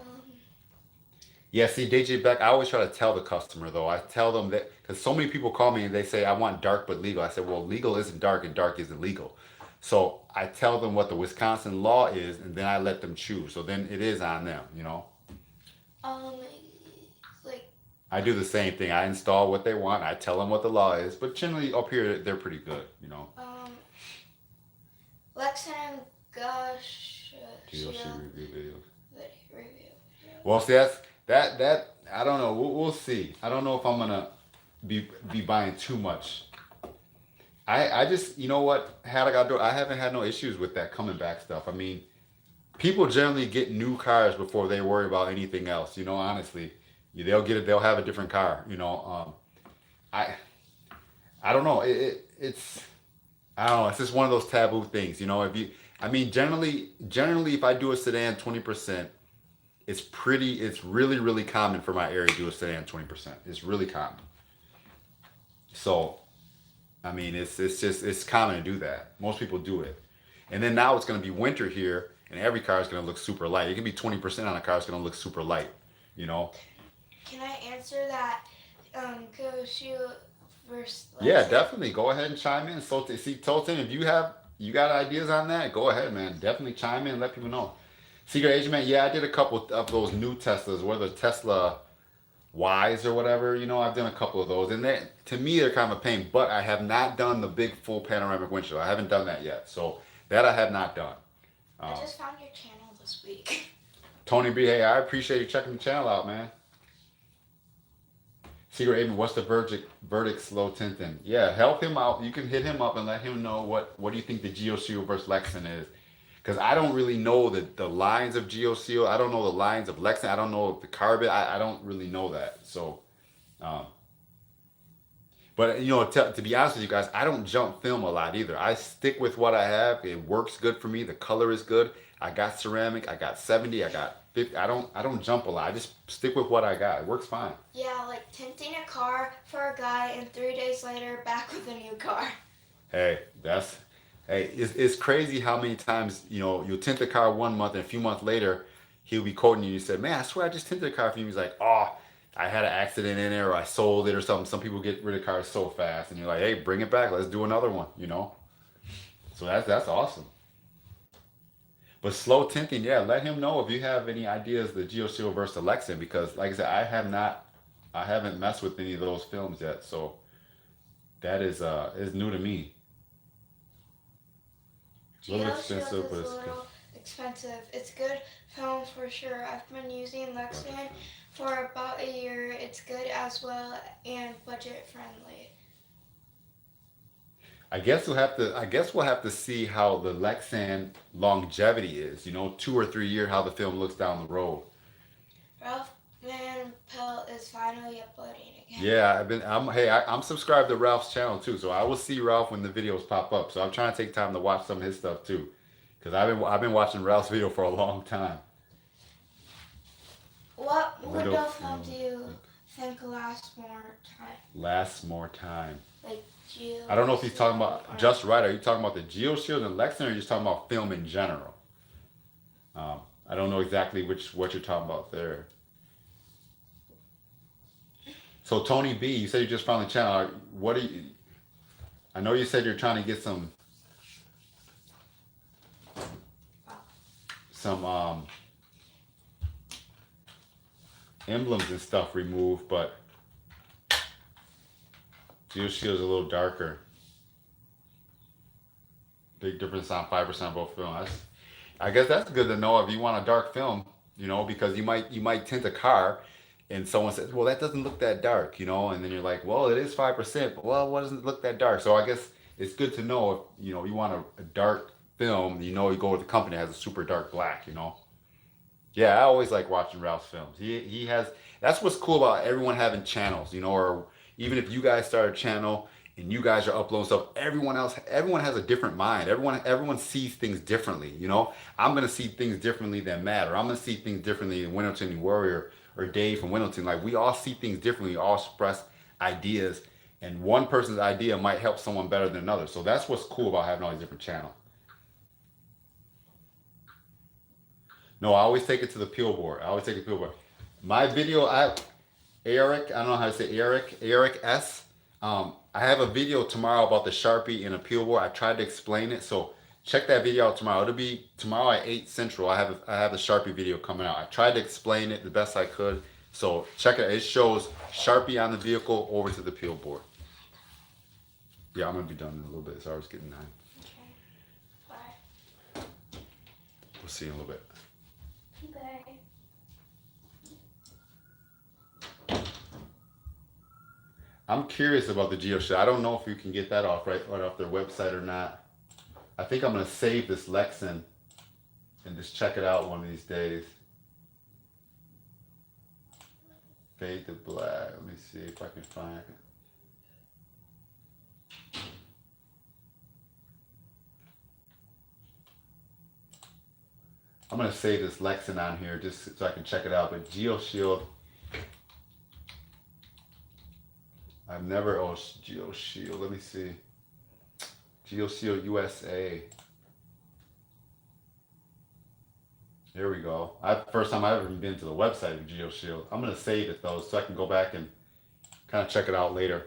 yeah, see, DJ Beck, I always try to tell the customer though. I tell them that because so many people call me and they say I want dark but legal. I said, well, legal isn't dark and dark isn't legal. So I tell them what the Wisconsin law is, and then I let them choose. So then it is on them. Um, like I do the same thing. I install what they want. I tell them what the law is, but generally up here they're pretty good. um, Lexington and Gush GLC Shield review videos. review. Well, see, that I don't know. We'll see. I don't know if I'm gonna be buying too much. I just what had I got to do. I haven't had no issues with that coming back stuff. I mean, people generally get new cars before they worry about anything else. Honestly, they'll get it. They'll have a different car. I I don't know. It's I don't know. It's just one of those taboo things. If you, I mean, generally, if I do a sedan 20%, it's really, really common for my area to do a sedan 20%. It's really common. So, I mean, it's common to do that. Most people do it. And then now it's going to be winter here, and every car is going to look super light. It can be 20% on a car. It's going to look super light. You know. Can I answer that? Go Shield versus Yeah, Lexington. definitely. Go ahead and chime in. So, see, Tolton, if you got ideas on that, go ahead, man. Definitely chime in and let people know. Secret Agent Man, yeah, I did a couple of those new Teslas, whether Tesla Ys or whatever. I've done a couple of those, and to me they're kind of a pain. But I have not done the big full panoramic windshield. I haven't done that yet, so that I have not done. I just found your channel this week. Tony B, hey, I appreciate you checking the channel out, man. Secret Agent, what's the verdict slow tinting? Yeah, help him out. You can hit him up and let him know what do you think the GeoShield versus Lexan is. Because I don't really know the lines of GeoSeal. I don't know the lines of Lexan. I don't know the carbon. I don't really know that. So, um, but to be honest with you guys, I don't jump film a lot either. I stick with what I have. It works good for me. The color is good. I got ceramic. I got 70. I got 50. I don't jump a lot. I just stick with what I got. It works fine. Yeah, like tinting a car for a guy, and 3 days later, back with a new car. Hey, it's crazy how many times you'll tint the car 1 month and a few months later he'll be quoting you. You said, "Man, I swear I just tinted the car for you." He's like, "Oh, I had an accident in there, or I sold it, or something." Some people get rid of cars so fast, and you're like, "Hey, bring it back. Let's do another one." So that's awesome. But slow tinting, yeah. Let him know if you have any ideas the GeoShield versus the Lexan, because like I said, I haven't messed with any of those films yet, so that is new to me. A little expensive, GeoShield but is it's a good. little expensive. It's good film for sure. I've been using Lexington for about a year. It's good as well and budget friendly. I guess we'll have to see how the Lexan longevity is. You know, 2 or 3 years, how the film looks down the road. Ralph Van Pelt is finally uploading again. Yeah, I'm subscribed to Ralph's channel too, so I will see Ralph when the videos pop up. So I'm trying to take time to watch some of his stuff too, because I've been watching Ralph's video for a long time. What Window window film do film. you think lasts more time? Lasts more time. Like Geo? I don't know if he's talking about or- just right. Are you talking about the GeoShield and Lexan, or are you just talking about film in general? I don't know exactly what you're talking about there. So Tony B, you said you just found the channel. What do you? I know you said you're trying to get some emblems and stuff removed, but GeoShield is a little darker. Big difference on 5% both film. I guess that's good to know if you want a dark film, you know, because you might tint a car, and someone says, well, that doesn't look that dark, you know, and then you're like, well, it is 5%, but well, what doesn't look that dark? So I guess it's good to know if you want a dark film, you go with a company that has a super dark black, you know. Yeah, I always like watching Ralph's films. He has that's what's cool about everyone having channels, you know, or even if you guys start a channel and you guys are uploading stuff, everyone has a different mind. Everyone sees things differently, you know. I'm gonna see things differently than Matt, or I'm gonna see things differently than Window Tinting Warrior or Dave from Window Tinting. Like we all see things differently, we all express ideas, and one person's idea might help someone better than another. So that's what's cool about having all these different channels. No, I always take it to the peel board. I always take it to the peel board. My video, Eric, I don't know how to say Eric S. I have a video tomorrow about the Sharpie in a peel board. I tried to explain it, so check that video out tomorrow. It'll be tomorrow at 8 Central. I have the Sharpie video coming out. I tried to explain it the best I could, so check it out. It shows Sharpie on the vehicle over to the peel board. Yeah, I'm gonna be done in a little bit. Sorry, it's getting 9. Okay. Bye. We'll see you in a little bit. Bye. I'm curious about the GeoShield. I don't know if you can get that right off their website or not. I think I'm gonna save this Lexan and just check it out one of these days. Fade to black. Let me see if I can find it. I'm gonna save this Lexan on here just so I can check it out. But GeoShield, I've never. Oh, GeoShield. Let me see. GeoShield USA. Here we go. First time I've ever been to the website of GeoShield. I'm gonna save it though, so I can go back and kind of check it out later.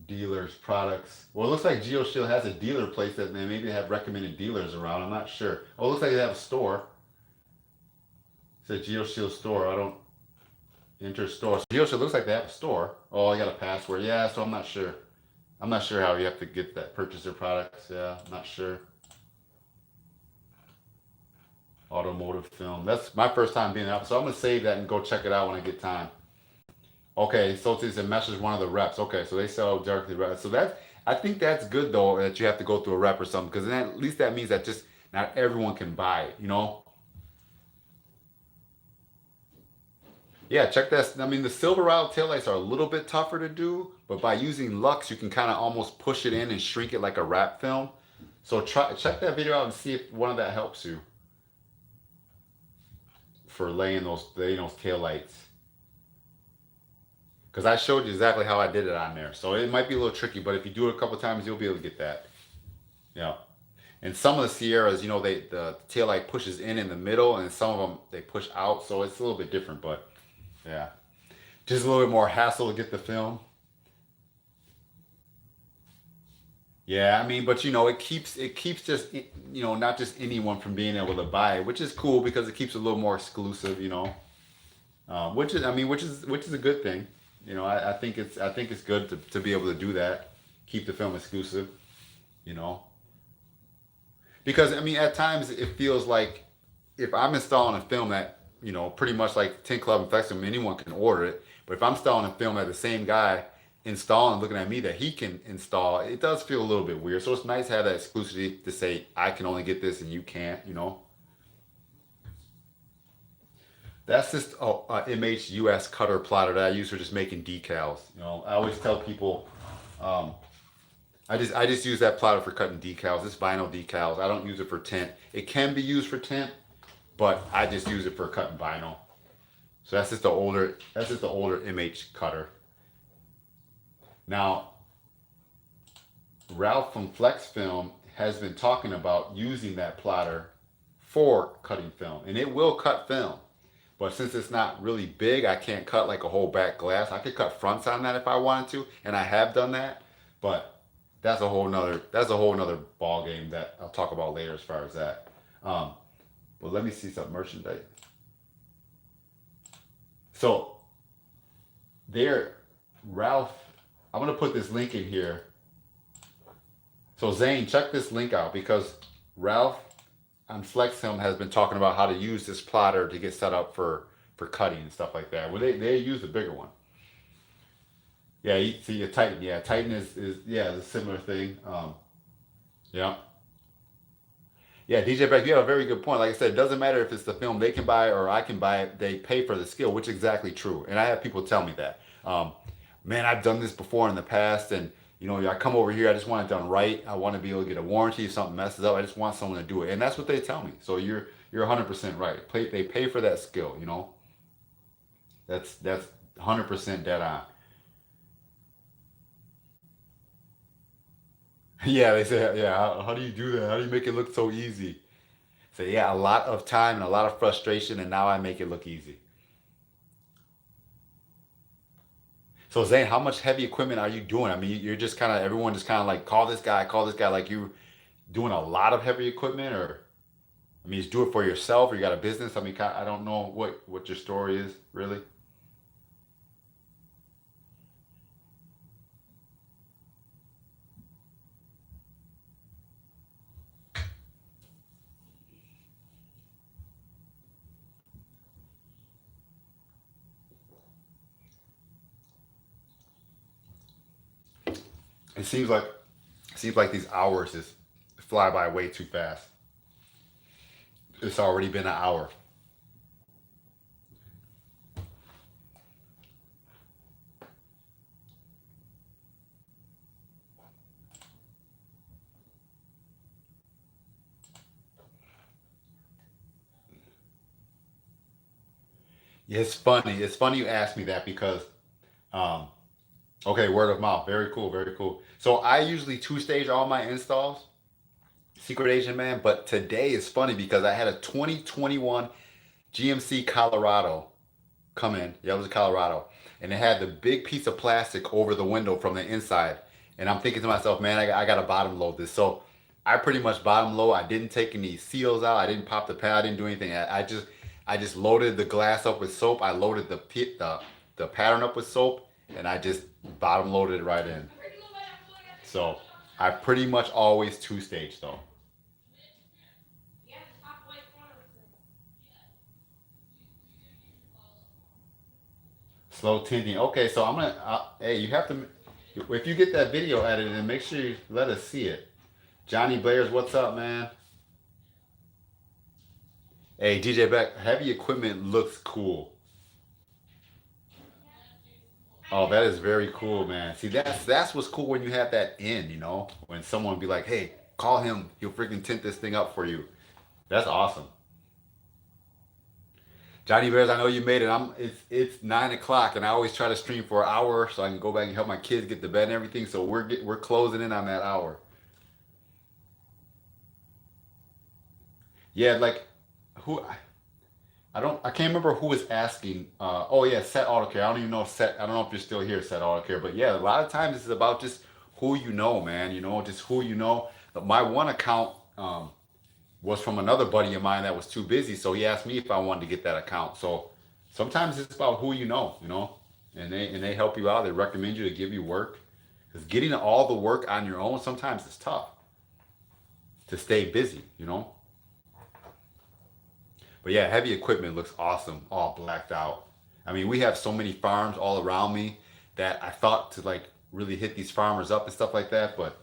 Dealers, products. Well, it looks like GeoShield has a dealer place that maybe they have recommended dealers around. I'm not sure. Oh, it looks like they have a store. It says GeoShield store. I don't enter store. So GeoShield looks like they have a store. Oh, I got a password. Yeah, so I'm not sure. I'm not sure how you have to get that, purchase their products. Yeah, I'm not sure. Automotive film. That's my first time being out. So I'm going to save that and go check it out when I get time. Okay, so it says it meshes one of the reps. Okay, so they sell directly reps. So I think that's good though that you have to go through a rep or something, because then at least that means that just not everyone can buy it, you know? Yeah, check that. I mean, the Silverado taillights are a little bit tougher to do, but by using Lux, you can kind of almost push it in and shrink it like a wrap film. So check that video out and see if one of that helps you for laying those taillights. Because I showed you exactly how I did it on there. So it might be a little tricky, but if you do it a couple times, you'll be able to get that. Yeah. And some of the Sierras, the taillight pushes in the middle, and some of them, they push out. So it's a little bit different, but yeah. Just a little bit more hassle to get the film. Yeah, I mean, but it keeps just, not just anyone from being able to buy it, which is cool because it keeps it a little more exclusive, which is a good thing. I think it's good to be able to do that, keep the film exclusive, because I mean at times it feels like if I'm installing a film that pretty much like Tint Club and Flexium, anyone can order it. But if I'm installing a film that the same guy installing, looking at me that he can install, it does feel a little bit weird. So it's nice to have that exclusivity to say I can only get this and you can't. That's just MH US cutter plotter that I use for just making decals. I always tell people, um, I just use that plotter for cutting decals. It's vinyl decals. I don't use it for tint. It can be used for tint, but I just use it for cutting vinyl. So that's just the older MH cutter. Now, Ralph from Flex Film has been talking about using that plotter for cutting film, and it will cut film. But since it's not really big, I can't cut like a whole back glass. I could cut fronts on that if I wanted to, and I have done that. But that's a whole nother ball game that I'll talk about later as far as that. Um, but let me see some merchandise. So there, Ralph. I'm gonna put this link in here. So Zane, check this link out because Ralph on FlexFilm has been talking about how to use this plotter to get set up for cutting and stuff like that. Well, they use the bigger one. Yeah, you see a Titan. Yeah, Titan is yeah, it's a similar thing. Yeah. Yeah, DJ Beck, you have a very good point. Like I said, it doesn't matter if it's the film they can buy or I can buy it. They pay for the skill, which is exactly true. And I have people tell me that. Man, I've done this before in the past, and I come over here. I just want it done right. I want to be able to get a warranty if something messes up. I just want someone to do it, and that's what they tell me. So you're 100% right. They pay for that skill. That's 100% dead on. Yeah, they say, yeah. How do you do that? How do you make it look so easy? So yeah, a lot of time and a lot of frustration, and now I make it look easy. So Zane, how much heavy equipment are you doing? I mean, you're just kind of everyone just kind of like call this guy, like you doing a lot of heavy equipment, or I mean, just do it for yourself, or you got a business. I mean, I don't know what your story is really. It seems like these hours just fly by way too fast. It's already been an hour. Yeah, it's funny. It's funny you asked me that because um, okay, word of mouth. Very cool, very cool. So I usually two stage all my installs, Secret Asian Man, but today is funny because I had a 2021 GMC Colorado come in. Yeah, it was a Colorado. And it had the big piece of plastic over the window from the inside. And I'm thinking to myself, man, I got to bottom load this. So I pretty much bottom load. I didn't take any seals out. I didn't pop the pad. I didn't do anything. I just loaded the glass up with soap. I loaded the pattern up with soap, and I just bottom loaded it right in. So I pretty much always two stage though. Slow tinting. Okay, so hey, you have to. If you get that video edited, then make sure you let us see it. Johnny Blair's, what's up, man? Hey, DJ Beck, heavy equipment looks cool. Oh, that is very cool, man. See, that's what's cool when you have that when someone be like, "Hey, call him. He'll freaking tint this thing up for you." That's awesome. Johnny Bears, I know you made it. It's 9 o'clock, and I always try to stream for an hour so I can go back and help my kids get to bed and everything. So we're closing in on that hour. Yeah, like who I can't remember who was asking. Oh yeah, Set Auto Care. I don't even know if Set. I don't know if you're still here, Set Auto Care. But yeah, a lot of times it's about just who you know, man. Just who you know. My one account was from another buddy of mine that was too busy, so he asked me if I wanted to get that account. So sometimes it's about who you know, and they help you out. They recommend you to give you work. Because getting all the work on your own sometimes it's tough to stay busy. But But yeah, heavy equipment looks awesome, all blacked out. I mean, we have so many farms all around me that I thought to like really hit these farmers up and stuff like that, but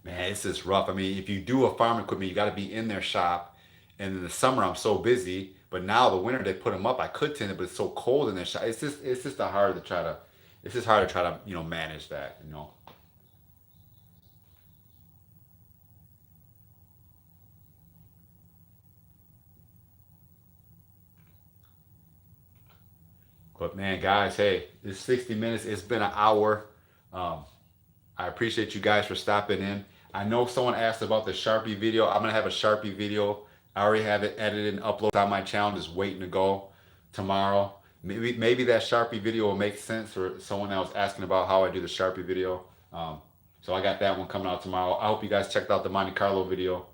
man, it's just rough. I mean, if you do a farm equipment, you got to be in their shop. And in the summer, I'm so busy. But now the winter, they put them up. I could tend it, but it's so cold in their shop. It's just hard to try to, it's just hard to try to manage that. But man, guys, hey, it's 60 minutes. It's been an hour. Um, I appreciate you guys for stopping in. I know someone asked about the Sharpie video. I'm gonna have a Sharpie video. I already have it edited and uploaded on my channel, just waiting to go tomorrow. Maybe that Sharpie video will make sense for someone else asking about how I do the Sharpie video. So I got that one coming out tomorrow. I hope you guys checked out the Monte Carlo video.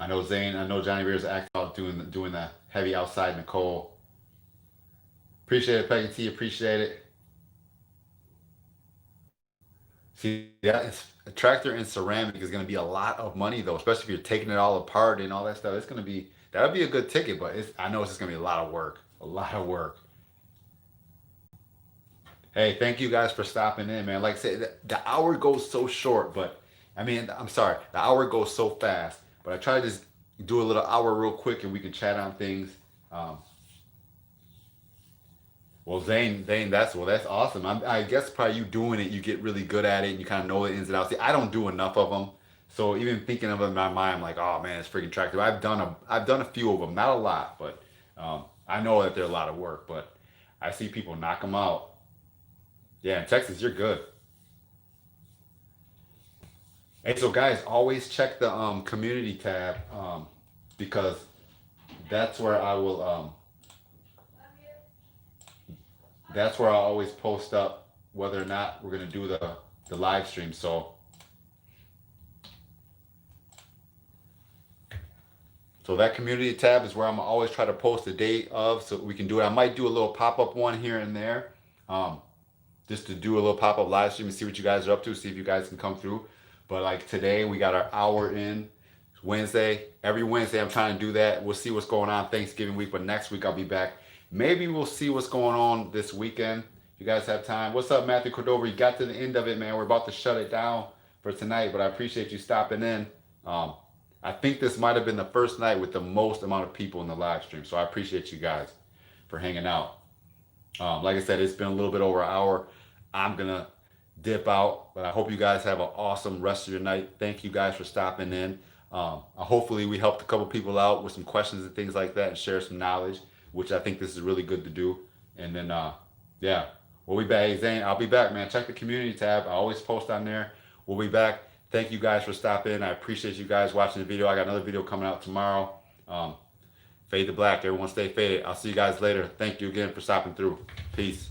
I know Zane, I know Johnny Beer's acting out doing the heavy outside Nicole. Appreciate it, Peggy T. Appreciate it. See, yeah, a tractor in ceramic is going to be a lot of money though, especially if you're taking it all apart and all that stuff. It's going to be that would be a good ticket, but I know it's just going to be a lot of work, a lot of work. Hey, thank you guys for stopping in, man. Like I said, the hour goes so short, but I mean, I'm sorry, the hour goes so fast. But I try to just do a little hour real quick, and we can chat on things. Um, Well, Zane, that's awesome. I guess probably you doing it, you get really good at it, and you kind of know the ins and outs. See, I don't do enough of them, so even thinking of them in my mind, I'm like, oh man, it's freaking attractive. I've done a few of them, not a lot, but I know that they're a lot of work. But I see people knock them out. Yeah, in Texas, you're good. Hey, so guys, always check the community tab because that's where I will that's where I always post up whether or not we're gonna do the live stream. So that community tab is where I'm always try to post the date of so we can do it. I might do a little pop up one here and there, um, just to do a little pop up live stream and see what you guys are up to, see if you guys can come through. But like today, we got our hour in. It's Wednesday. Every Wednesday, I'm trying to do that. We'll see what's going on Thanksgiving week, but next week I'll be back. Maybe we'll see what's going on this weekend. If you guys have time. What's up, Matthew Cordova? You got to the end of it, man. We're about to shut it down for tonight, but I appreciate you stopping in. Um, I think this might have been the first night with the most amount of people in the live stream, so I appreciate you guys for hanging out. Like I said, it's been a little bit over an hour. I'm gonna dip out, but I hope you guys have an awesome rest of your night. Thank you guys for stopping in. Hopefully, we helped a couple people out with some questions and things like that, and share some knowledge, which I think this is really good to do. And then, yeah, we'll be back. Hey, Zane, I'll be back, man. Check the community tab. I always post on there. We'll be back. Thank you guys for stopping in. I appreciate you guys watching the video. I got another video coming out tomorrow. Fade to black. Everyone stay faded. I'll see you guys later. Thank you again for stopping through. Peace.